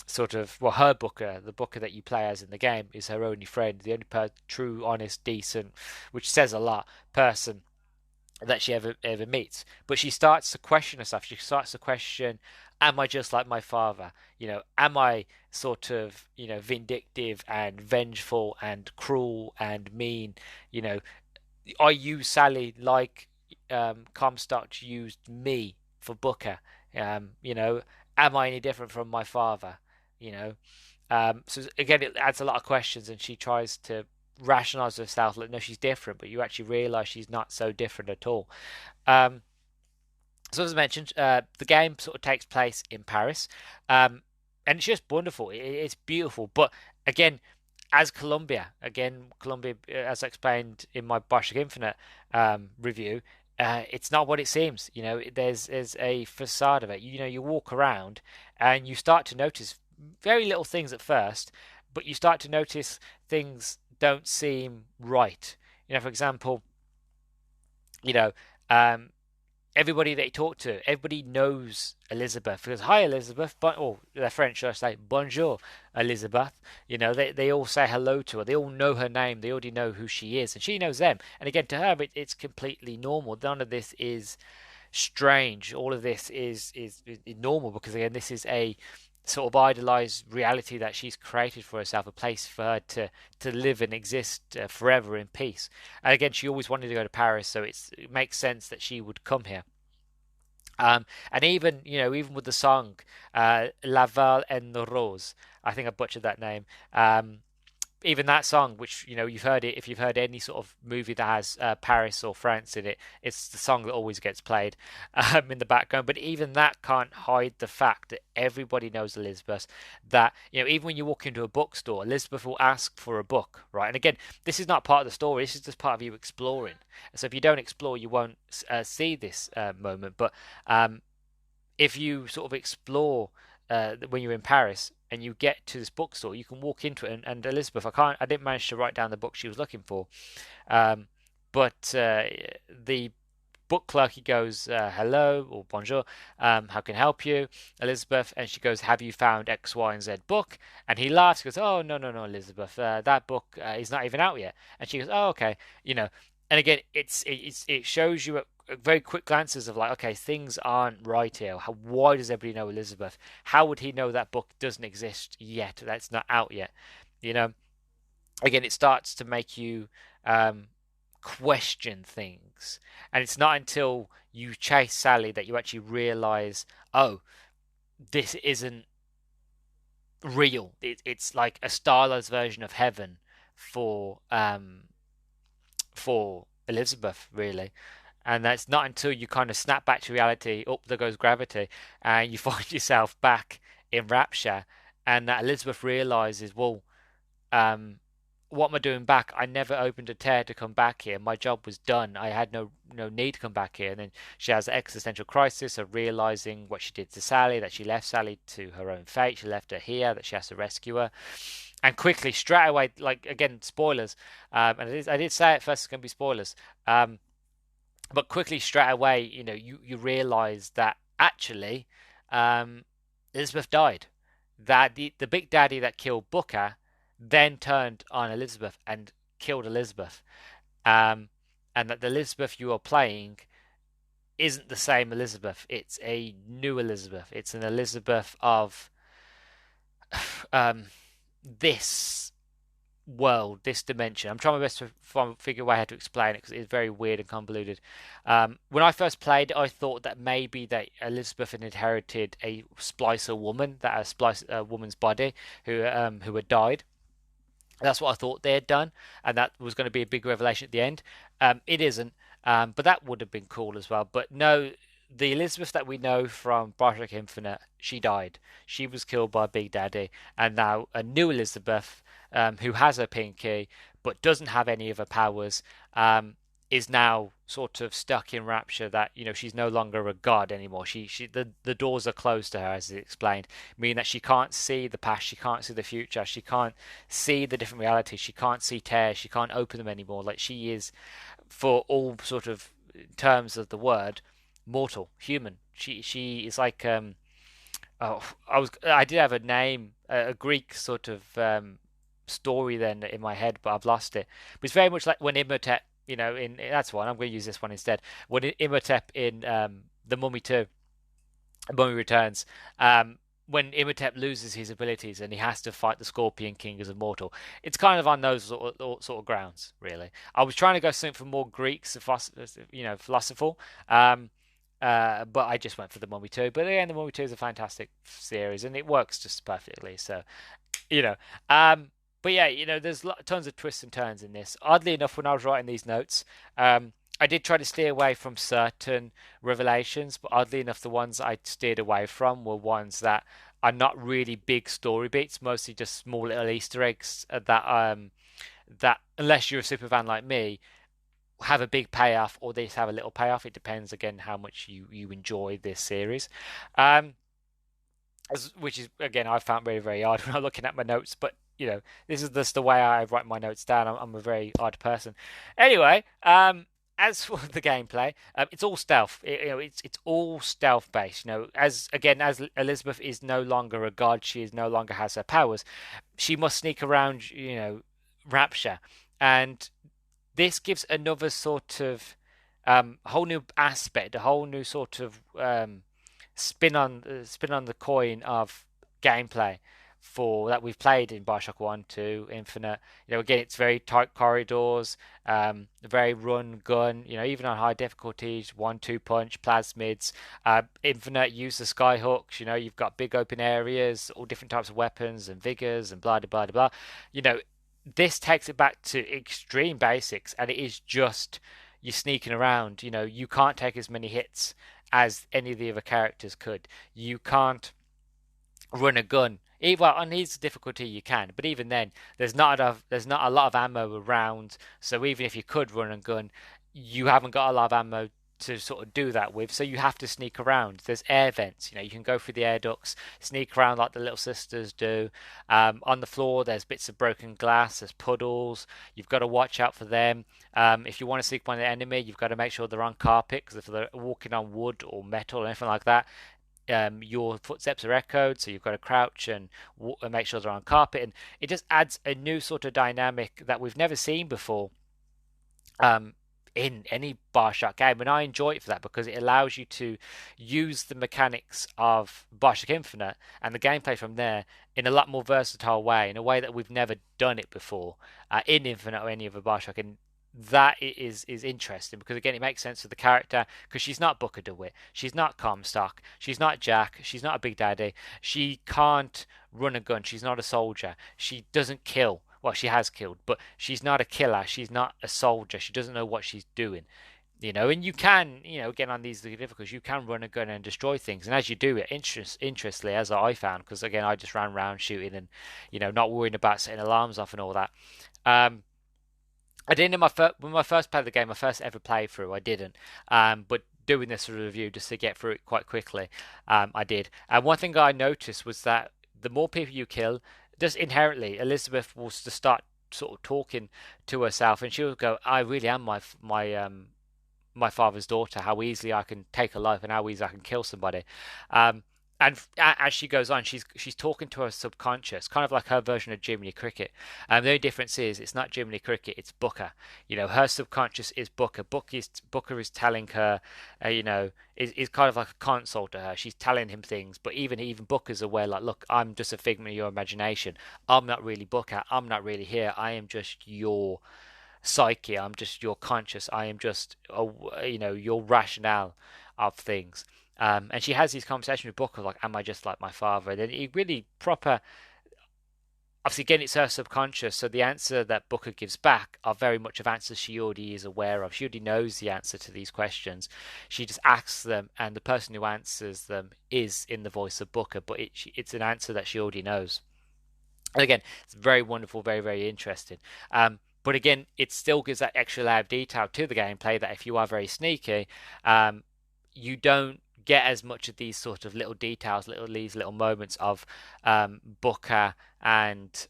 sort of, well, her Booker, the Booker that you play as in the game, is her only friend, the only true, honest, decent, which says a lot, person that she ever meets. But she starts to question herself. She starts to question, am I just like my father? Am I sort of, vindictive and vengeful and cruel and mean? You know, I use Sally like Comstock used me for Booker. You know, am I any different from my father? You know, so again, it adds a lot of questions, and she tries to rationalize herself like, no, she's different, but you actually realize she's not so different at all. Um, so as I mentioned, the game sort of takes place in Paris, and it's just wonderful. It's beautiful, but again, as Columbia, as I explained in my BioShock Infinite review, it's not what it seems. There's a facade of it. You walk around and you start to notice very little things at first, but you start to notice things don't seem right. For example, you know, um, everybody that you talk to, everybody knows Elizabeth because hi Elizabeth, but or they're French, so I say bonjour Elizabeth. They all say hello to her. They all know her name. They already know who she is, and she knows them. And again, to her, it's completely normal. None of this is strange. All of this is normal because again, this is a sort of idolized reality that she's created for herself, a place for her to live and exist forever in peace. And again, she always wanted to go to Paris, so it makes sense that she would come here. And even with the song Laval en Rose, I think I butchered that name. Even that song, which you've heard it, if you've heard any sort of movie that has Paris or France in it, it's the song that always gets played in the background. But even that can't hide the fact that everybody knows Elizabeth. That even when you walk into a bookstore, Elizabeth will ask for a book, right? And again, this is not part of the story. This is just part of you exploring. So if you don't explore, you won't see this moment. But if you sort of explore when you're in Paris and you get to this bookstore, you can walk into it and Elizabeth, I didn't manage to write down the book she was looking for, um, but the book clerk, he goes, hello or bonjour, how can I help you, Elizabeth? And she goes, have you found X, Y, and Z book? And he laughs, goes, oh, no, no, no, Elizabeth, that book is not even out yet. And she goes, oh, okay, and again, it shows you very quick glances of like, okay, things aren't right here. Why does everybody know Elizabeth? How would he know that book doesn't exist yet? That's not out yet. You know, again, it starts to make you question things, and it's not until you chase Sally that you actually realize, oh, this isn't real. It's like a stylized version of heaven for for Elizabeth, really. And that's not until you kind of snap back to reality, up there goes gravity, and you find yourself back in Rapture, and that Elizabeth realizes, well, um, what am I doing back? I never opened a tear to come back here. My job was done. I had no need to come back here. And then she has an existential crisis of realizing what she did to Sally, that she left Sally to her own fate. She left her here, that she has to rescue her. And quickly, straight away, like again, spoilers. And I did say at first it's going to be spoilers. But quickly, straight away, you realize that actually, um, Elizabeth died. That the big daddy that killed Booker then turned on Elizabeth and killed Elizabeth. Um, and that the Elizabeth you are playing isn't the same Elizabeth. It's a new Elizabeth. It's an Elizabeth of um, this world, this dimension. I'm trying my best to figure a way how to explain it because it's very weird and convoluted. When I first played, I thought that maybe that Elizabeth had inherited a splicer woman, that a splice a woman's body who had died. That's what I thought they had done, and that was going to be a big revelation at the end. It isn't, but that would have been cool as well. But no, the Elizabeth that we know from BioShock Infinite, she died. She was killed by Big Daddy, and now a new Elizabeth, who has her pinky but doesn't have any of her powers, is now sort of stuck in Rapture. That she's no longer a god anymore. The doors are closed to her, as is explained, meaning that she can't see the past, she can't see the future, she can't see the different realities, she can't see tears, she can't open them anymore. Like she is, for all sort of terms of the word, mortal, human. She is like oh, I did have a name, a Greek sort of story then in my head, but I've lost it. But it's very much like when Imhotep, in that's one. I'm going to use this one instead. When Imhotep in the Mummy 2, Mummy Returns, when Imhotep loses his abilities and he has to fight the Scorpion King as a mortal, it's kind of on those sort of grounds, really. I was trying to go something for more Greek, philosophical, but I just went for the Mummy 2. But again, the Mummy 2 is a fantastic series and it works just perfectly. So, you know, um, but yeah, there's tons of twists and turns in this. Oddly enough, when I was writing these notes, I did try to steer away from certain revelations, but oddly enough, the ones I steered away from were ones that are not really big story beats, mostly just small little Easter eggs that unless you're a super fan like me, have a big payoff or they just have a little payoff. It depends again how much you enjoy this series. Um, which is again I found very very odd when I'm looking at my notes, but this is just the way I write my notes down. I'm a very odd person. Anyway, as for the gameplay, it's all stealth. It's all stealth based. As Elizabeth is no longer a god, she is no longer has her powers. She must sneak around, Rapture, and this gives another sort of whole new aspect, a whole new sort of spin on the coin of gameplay for that we've played in BioShock 1, 2, Infinite. Again, it's very tight corridors, very run gun. Even on high difficulties, 1-2 punch, plasmids. Infinite use the skyhooks. You've got big open areas, all different types of weapons and vigors and blah blah blah blah. This takes it back to extreme basics, and it is just you sneaking around. You can't take as many hits as any of the other characters could. You can't run a gun. Well, on his difficulty you can, but even then, there's not a lot of ammo around. So even if you could run a gun, you haven't got a lot of ammo to sort of do that with. So you have to sneak around. There's air vents. You can go through the air ducts, sneak around like the little sisters do. On the floor, there's bits of broken glass. There's puddles. You've got to watch out for them. If you want to sneak by the enemy, you've got to make sure they're on carpet, because if they're walking on wood or metal or anything like that, your footsteps are echoed, so you've got to crouch and make sure they're on carpet, and it just adds a new sort of dynamic that we've never seen before in any BioShock game, and I enjoy it for that because it allows you to use the mechanics of BioShock Infinite and the gameplay from there in a lot more versatile way, in a way that we've never done it before in Infinite or any other BioShock, and that is interesting because again it makes sense to the character, because she's not Booker DeWitt, she's not Comstock, she's not Jack, she's not a Big Daddy, she can't run a gun, she's not a soldier, she doesn't kill. Well, she has killed, but she's not a killer, she's not a soldier, she doesn't know what she's doing. And you can, again on these difficulties, you can run a gun and destroy things, and as you do it, interestingly, as I found, because again I just ran around shooting and not worrying about setting alarms off and all that. Um, I didn't in my when I first played the game, my first ever playthrough, I didn't. But doing this review just to get through it quite quickly, I did. And one thing I noticed was that the more people you kill, just inherently, Elizabeth will to start sort of talking to herself, and she will go, "I really am my father's daughter, how easily I can take a life and how easily I can kill somebody." Um, and as she goes on, she's talking to her subconscious, kind of like her version of Jiminy Cricket. The only difference is it's not Jiminy Cricket, it's Booker. Her subconscious is Booker. Booker is telling her, is kind of like a console to her. She's telling him things, but even Booker's aware, like, look, I'm just a figment of your imagination. I'm not really Booker. I'm not really here. I am just your psyche. I'm just your conscious. I am just your rationale of things. And she has these conversations with Booker, like, am I just like my father? And then it really proper. Obviously, again, it's her subconscious, so the answer that Booker gives back are very much of answers she already is aware of. She already knows the answer to these questions. She just asks them, and the person who answers them is in the voice of Booker, but it's an answer that she already knows. And again, it's very wonderful, very, very interesting. But again, it still gives that extra layer of detail to the gameplay that if you are very sneaky, you don't get as much of these sort of little details, these little moments of Booker and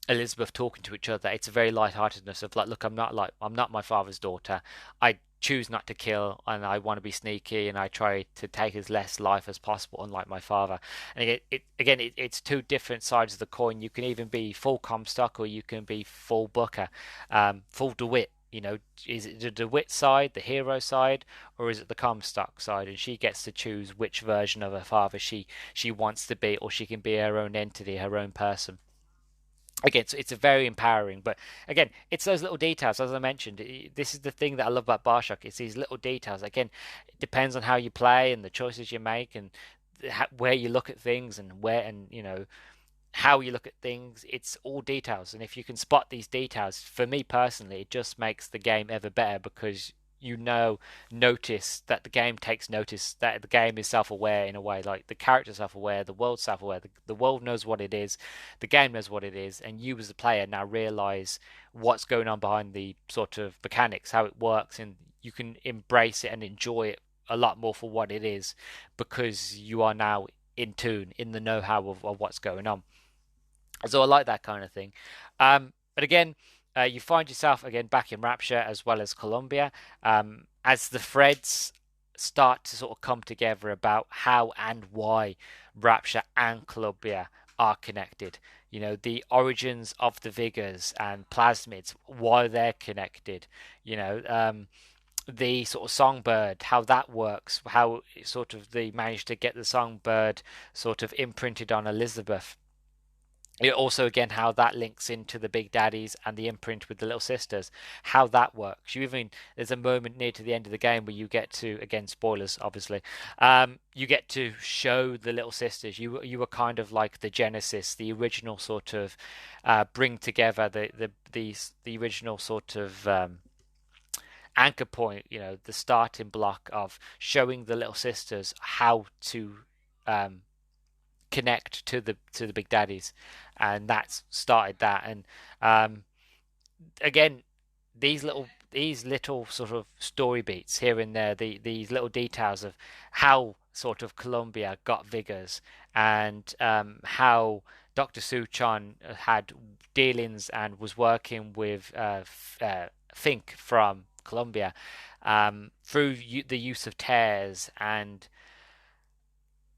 Elizabeth talking to each other. It's a very lightheartedness of like, look, I'm not my father's daughter. I choose not to kill, and I want to be sneaky, and I try to take as less life as possible, unlike my father. And it's two different sides of the coin. You can even be full Comstock, or you can be full Booker, full DeWitt. Is it the DeWitt side, the hero side, or is it the Comstock side? And she gets to choose which version of her father she wants to be, or she can be her own entity, her own person. Again, it's a very empowering, but again, it's those little details, as I mentioned. This is the thing that I love about BioShock. It's these little details. Again, it depends on how you play and the choices you make, and where you look at things, and how you look at things. It's all details, and if you can spot these details, for me personally, it just makes the game ever better, because notice that the game takes notice, that the game is self-aware in a way, like the character's self-aware, the world's self-aware, the world knows what it is, the game knows what it is, and you as a player now realize what's going on behind the sort of mechanics, how it works, and you can embrace it and enjoy it a lot more for what it is, because you are now in tune, in the know-how of what's going on. So I like that kind of thing. But again, you find yourself again back in Rapture as well as Columbia, as the threads start to sort of come together about how and why Rapture and Columbia are connected. The origins of the Vigors and Plasmids, why they're connected. The sort of songbird, how that works, how sort of they managed to get the songbird sort of imprinted on Elizabeth. It also, again, how that links into the big daddies and the imprint with the little sisters, how that works. There's a moment near to the end of the game where you get to, again, spoilers obviously, you get to show the little sisters. You were kind of like the genesis, the original sort of bring together the original sort of anchor point, the starting block of showing the little sisters how to um, connect to the big daddies, and that's started that. And again, these little sort of story beats here and there, these little details of how sort of Columbia got vigors, and how Dr. Suchon had dealings and was working with Fink from Columbia, through the use of tears. And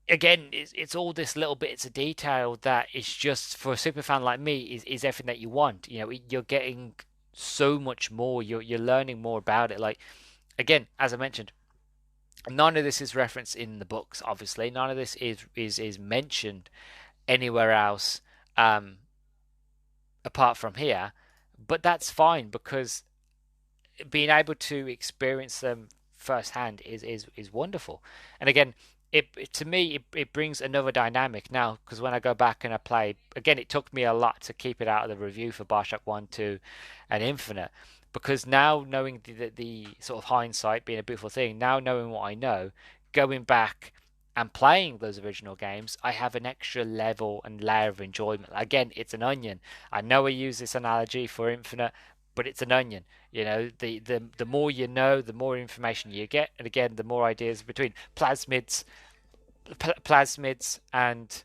again, it's all this little bits of detail that is just, for a super fan like me, is everything that you want. You're getting so much more. You're learning more about it. Like, again, as I mentioned, none of this is referenced in the books. Obviously, none of this is mentioned anywhere else, apart from here. But that's fine, because being able to experience them firsthand is wonderful. And again, to me it brings another dynamic now, because when I go back and I play again, it took me a lot to keep it out of the review for BioShock 1, 2, and Infinite. because now knowing the sort of hindsight being a beautiful thing, now knowing what I know, going back and playing those original games, I have an extra level and layer of enjoyment. Again, it's an onion. I know I use this analogy for Infinite, but it's an onion. You know, the more you know, the more information you get, and again, the more ideas between plasmids and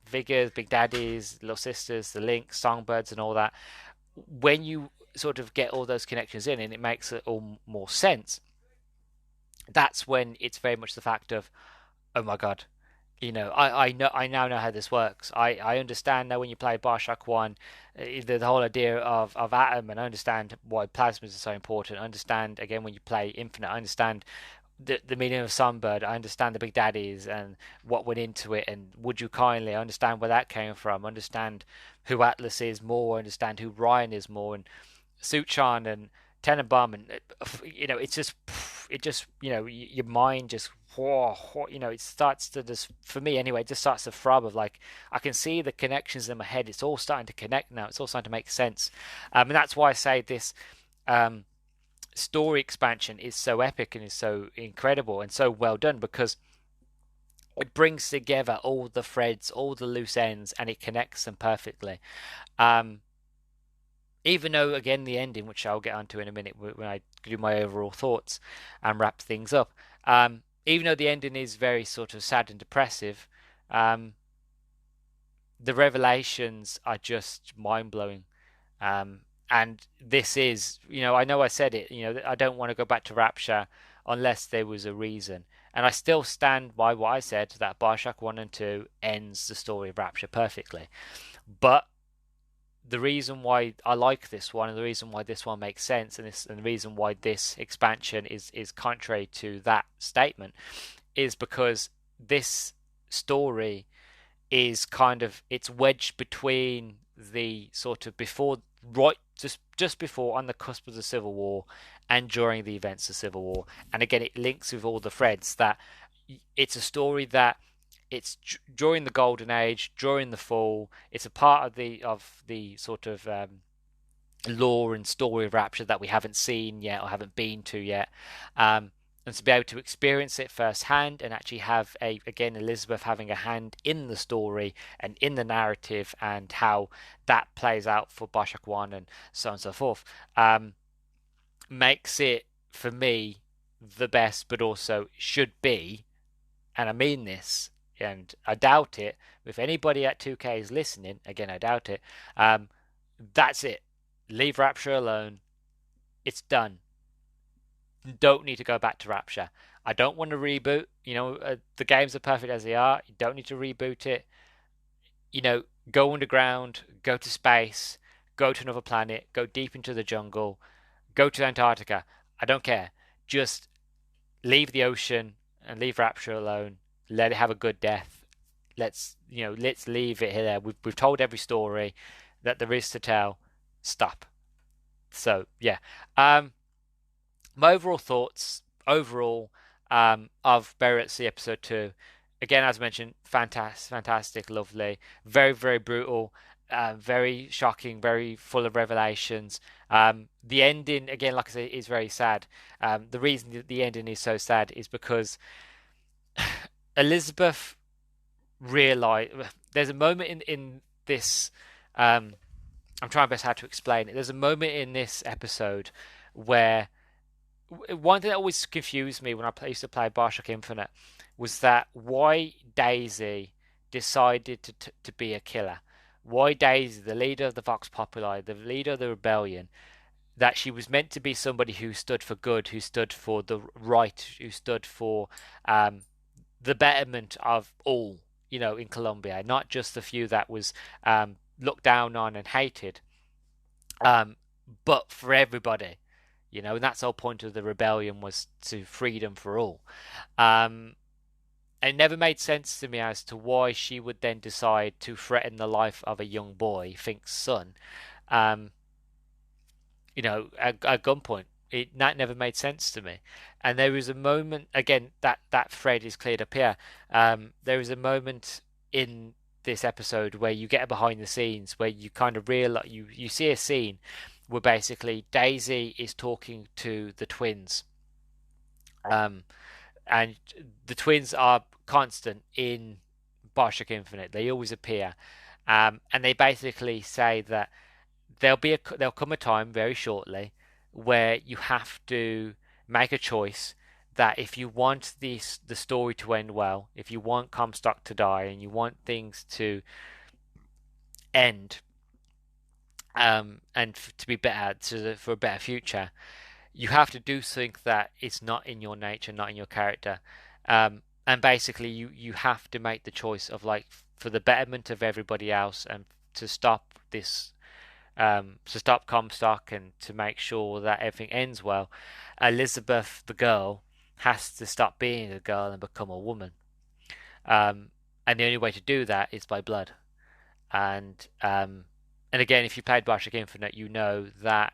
Vigors, Big Daddies, Little Sisters, the Lynx, Songbirds, and all that. When you sort of get all those connections in, and it makes it all more sense, that's when it's very much the fact of, oh my god, you know, I now know how this works. I understand now when you play BioShock 1, the whole idea of Atom, and I understand why plasmids are so important. I understand, again, when you play Infinite, I understand the meaning of Sunbird. I understand the Big Daddies and what went into it, and Would You Kindly. I understand where that came from. I understand who Atlas is more. I understand who Ryan is more, and Suchan and Tenenbaum, and you know, you know, your mind just, you know, it starts to just, for me anyway, it just starts to throb of like, I can see the connections in my head. It's all starting to connect now. It's all starting to make sense, and that's why I say this story expansion is so epic and is so incredible and so well done, because it brings together all the threads, all the loose ends, and it connects them perfectly. Um, Even though, again, the ending, which I'll get onto in a minute when I do my overall thoughts and wrap things up, even though the ending is very sort of sad and depressive, um, the revelations are just mind blowing. And this is, you know, I know I said it, you know, I don't want to go back to Rapture unless there was a reason. And I still stand by what I said, that BioShock 1 and 2 ends the story of Rapture perfectly. But the reason why I like this one, and the reason why this one makes sense, and the reason why this expansion is contrary to that statement, is because this story is kind of, it's wedged between the sort of before, right, just before, on the cusp of the Civil War, and during the events of Civil War. And again, it links with all the threads, that it's a story that it's during the Golden Age, during the fall. It's a part of the sort of lore and story of Rapture that we haven't seen yet or haven't been to yet. And to be able to experience it firsthand, and actually have again, Elizabeth having a hand in the story and in the narrative, and how that plays out for BioShock 1 and so on and so forth, makes it, for me, the best, but also should be, and I mean this, and I doubt it, if anybody at 2K is listening, again, I doubt it, that's it. Leave Rapture alone. It's done. Don't need to go back to Rapture. I don't want to reboot. You know, the games are perfect as they are. You don't need to reboot it. You know, go underground, go to space, go to another planet, go deep into the jungle, go to Antarctica. I don't care. Just leave the ocean and leave Rapture alone. Let it have a good death. Let's leave it here. We've told every story that there is to tell. Stop. So yeah. My overall thoughts of Burial at Sea episode 2, again, as mentioned, fantastic, lovely, very, very brutal, very shocking, very full of revelations. The ending, again, like I say, is very sad. The reason that the ending is so sad is because Elizabeth realized, there's a moment in this, I'm trying best how to explain it. There's a moment in this episode where, one thing that always confused me when I used to play BioShock Infinite was that why Daisy decided to be a killer. Why Daisy, the leader of the Vox Populi, the leader of the rebellion, that she was meant to be somebody who stood for good, who stood for the right, who stood for the betterment of all, you know, in Colombia, not just the few that was looked down on and hated, but for everybody. You know, and that's the whole point of the rebellion, was to freedom for all. It never made sense to me as to why she would then decide to threaten the life of a young boy, Fink's son, you know, at gunpoint. That never made sense to me. And there was a moment, again, that thread is cleared up here. There is a moment in this episode where you get behind the scenes, where you kind of realize, you see a scene where basically Daisy is talking to the twins, um, and the twins are constant in BioShock Infinite. They always appear, and they basically say that there'll come a time very shortly where you have to make a choice that if you want the story to end well, if you want Comstock to die, and you want things to end, and to be better, for a better future, you have to do something that is not in your nature, not in your character. And basically, you have to make the choice of, like, for the betterment of everybody else, and to stop this, to stop Comstock, and to make sure that everything ends well. Elizabeth, the girl, has to stop being a girl and become a woman. Um, and the only way to do that is by blood. And again, if you played BioShock Infinite, you know that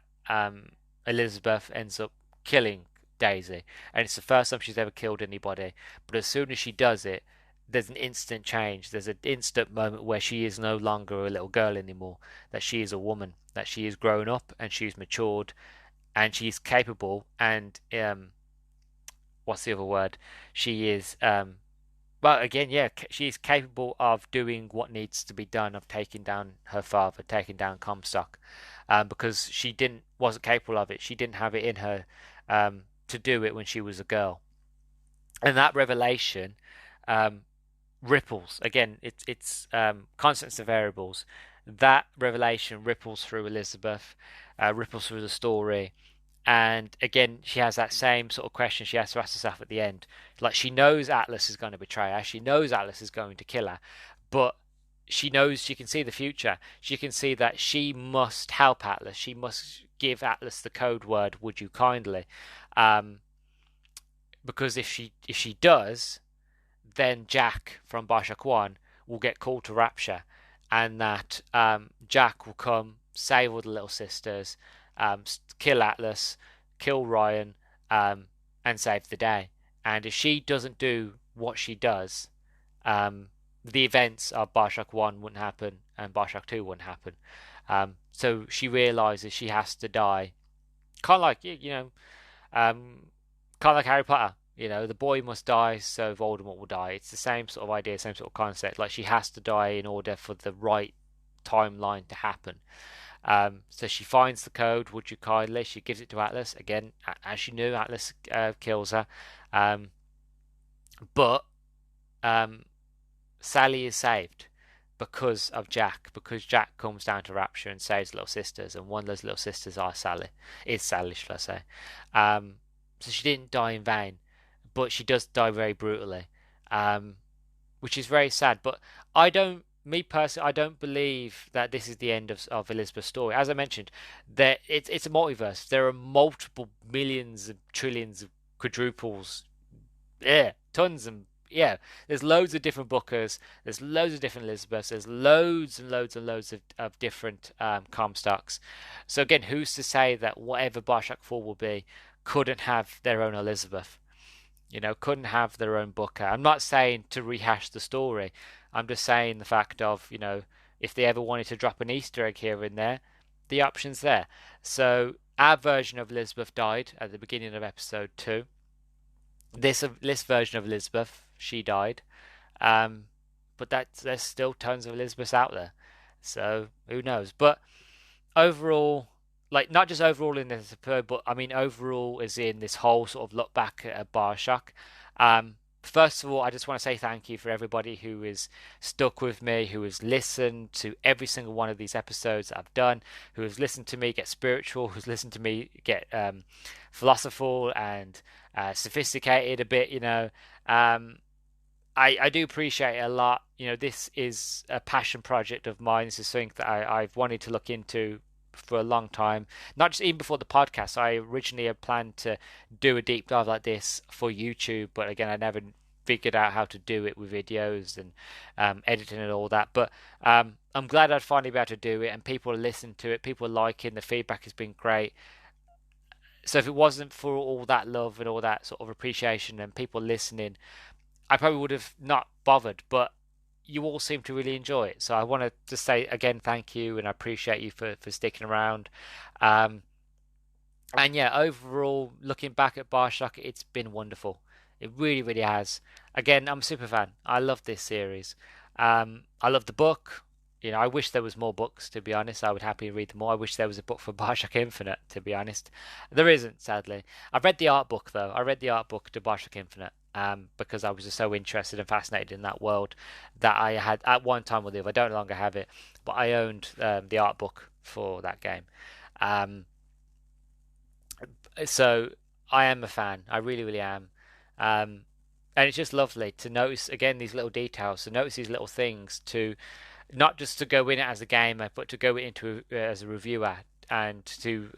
Elizabeth ends up killing Daisy, and it's the first time she's ever killed anybody. But as soon as she does it, there's an instant change. There's an instant moment where she is no longer a little girl anymore. That she is a woman. That she is grown up and she's matured and she's capable. And what's the other word? She is well, again, yeah, she's capable of doing what needs to be done, of taking down her father, taking down Comstock, because she wasn't capable of it. She didn't have it in her, to do it when she was a girl. And that revelation, um, ripples again. It's constants of variables. That revelation ripples through Elizabeth, ripples through the story, and again, she has that same sort of question she has to ask herself at the end. Like, she knows Atlas is going to betray her. She knows Atlas is going to kill her. But she knows, she can see the future. She can see that she must help Atlas. She must give Atlas the code word, "Would you kindly?" Um, because if she does, then Jack from BioShock 1 will get called to Rapture, and that Jack will come, save all the little sisters, kill Atlas, kill Ryan, and save the day. And if she doesn't do what she does, the events of BioShock 1 wouldn't happen, and BioShock 2 wouldn't happen. So she realizes she has to die. Kind of like, kind of like Harry Potter. The boy must die, so Voldemort will die. It's the same sort of idea, same sort of concept. Like, she has to die in order for the right timeline to happen. So she finds the code, "Would you kindly?" She gives it to Atlas. Again, as she knew, Atlas kills her. But um, Sally is saved because of Jack, because Jack comes down to Rapture and saves little sisters, and one of those little sisters is Sally, should I say. So she didn't die in vain, but she does die very brutally, which is very sad. But me personally, I don't believe that this is the end of Elizabeth's story. As I mentioned, it's a multiverse. There are multiple millions of trillions of quadruples, yeah, tons, and yeah, there's loads of different Bookers, there's loads of different Elizabeths, there's loads and loads and loads of different Comstocks. So again, who's to say that whatever BioShock 4 will be couldn't have their own Elizabeth? Couldn't have their own Booker. I'm not saying to rehash the story. I'm just saying the fact of, if they ever wanted to drop an Easter egg here and there, the option's there. So our version of Elizabeth died at the beginning of episode 2. This version of Elizabeth, she died. But there's still tons of Elizabeths out there. So who knows? But overall, like, not just overall in this episode, but I mean overall is in this whole sort of look back at BioShock. First of all, I just want to say thank you for everybody who is stuck with me, who has listened to every single one of these episodes that I've done, who has listened to me get spiritual, who's listened to me get philosophical and sophisticated a bit. I do appreciate it a lot. This is a passion project of mine. This is something that I've wanted to look into for a long time. Not just even before the podcast. I originally had planned to do a deep dive like this for YouTube, but again, I never figured out how to do it with videos and editing and all that. But I'm glad I'd finally be able to do it, and people listen to it. People are liking the feedback has been great. So if it wasn't for all that love and all that sort of appreciation and people listening, I probably would have not bothered. But you all seem to really enjoy it. So I want to just say again, thank you, and I appreciate you for sticking around. Um, and yeah, overall, looking back at BioShock, it's been wonderful. It really, really has. Again, I'm a super fan. I love this series. I love the book. You know, I wish there was more books, to be honest. I would happily read them more. I wish there was a book for BioShock Infinite, to be honest. There isn't, sadly. I've read the art book, though. I read the art book to BioShock Infinite because I was just so interested and fascinated in that world that I had, at one time or the other, I don't longer have it, but I owned the art book for that game. Um, so I am a fan. I really, really am. Um, and it's just lovely to notice again these little details, to notice these little things, to not just to go in it as a gamer, but to go into as a reviewer and to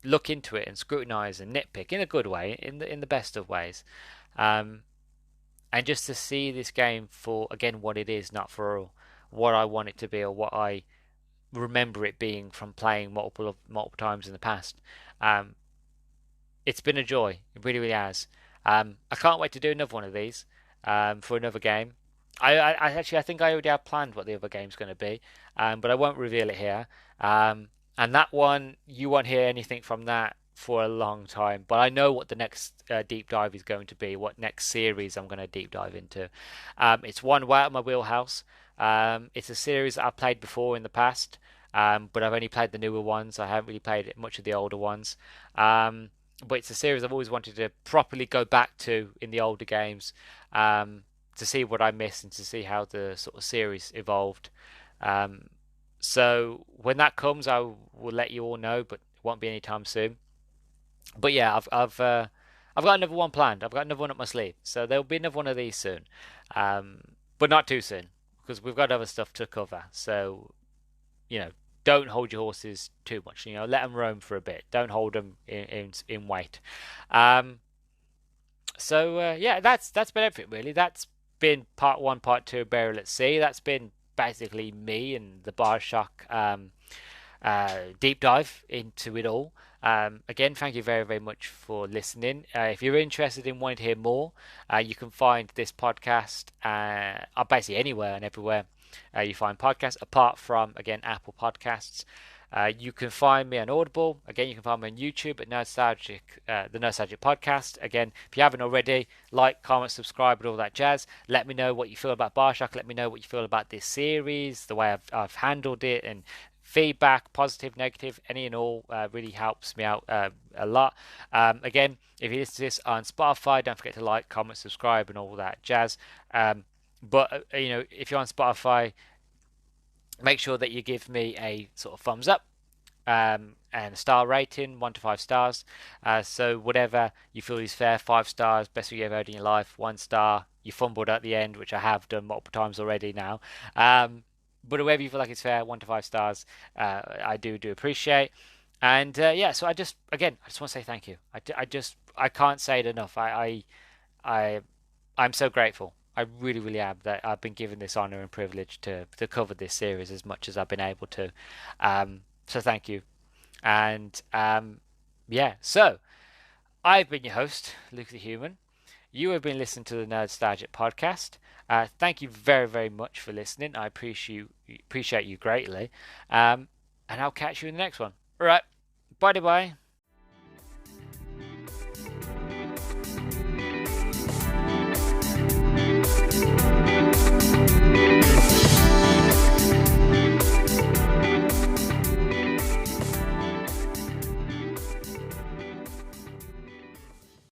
look into it and scrutinize and nitpick in a good way, in the best of ways, um, and just to see this game for again what it is, not for what I want it to be or what I remember it being from playing multiple times in the past. Um, it's been a joy. It really, really has. I can't wait to do another one of these for another game. I think I already have planned what the other game's going to be, but I won't reveal it here. And that one, you won't hear anything from that for a long time. But I know what the next deep dive is going to be, what next series I'm going to deep dive into. It's one way out of my wheelhouse. It's a series that I've played before in the past, but I've only played the newer ones. I haven't really played much of the older ones. But it's a series I've always wanted to properly go back to in the older games, to see what I missed and to see how the sort of series evolved. Um, so when that comes, I will let you all know, but it won't be anytime soon. But yeah, I've got another one planned. I've got another one up my sleeve, so there'll be another one of these soon, but not too soon because we've got other stuff to cover. So you know, don't hold your horses too much. You know, let them roam for a bit. Don't hold them in wait. Um, yeah, that's been everything really. That's been part one, part two of Burial at Sea. That's been basically me and the Bioshock deep dive into it all. Again, thank you very, very much for listening. If you're interested in wanting to hear more, you can find this podcast basically anywhere and everywhere you find podcasts, apart from, again, Apple Podcasts. You can find me on Audible. Again, you can find me on YouTube at Nerdstalgic, the Nerdstalgic Podcast. Again, if you haven't already, like, comment, subscribe, and all that jazz. Let me know what you feel about Bioshock. Let me know what you feel about this series, the way I've handled it, and feedback, positive, negative, any and all, really helps me out a lot. Again, if you listen to this on Spotify, don't forget to like, comment, subscribe, and all that jazz. But you know, if you're on Spotify, make sure that you give me a sort of thumbs up and a star rating, 1 to 5 stars. So whatever you feel is fair, 5 stars, best you ever heard in your life. 1 star, you fumbled at the end, which I have done multiple times already now. But whatever you feel like it's fair, 1 to 5 stars, I do appreciate. And yeah, so I just want to say thank you. I can't say it enough. I I'm so grateful. I really, really am that I've been given this honor and privilege to cover this series as much as I've been able to. So thank you. And yeah, so I've been your host, Luke the Human. You have been listening to the Nerdstalgic podcast. Thank you very, very much for listening. I appreciate you greatly. And I'll catch you in the next one. All right. Bye bye.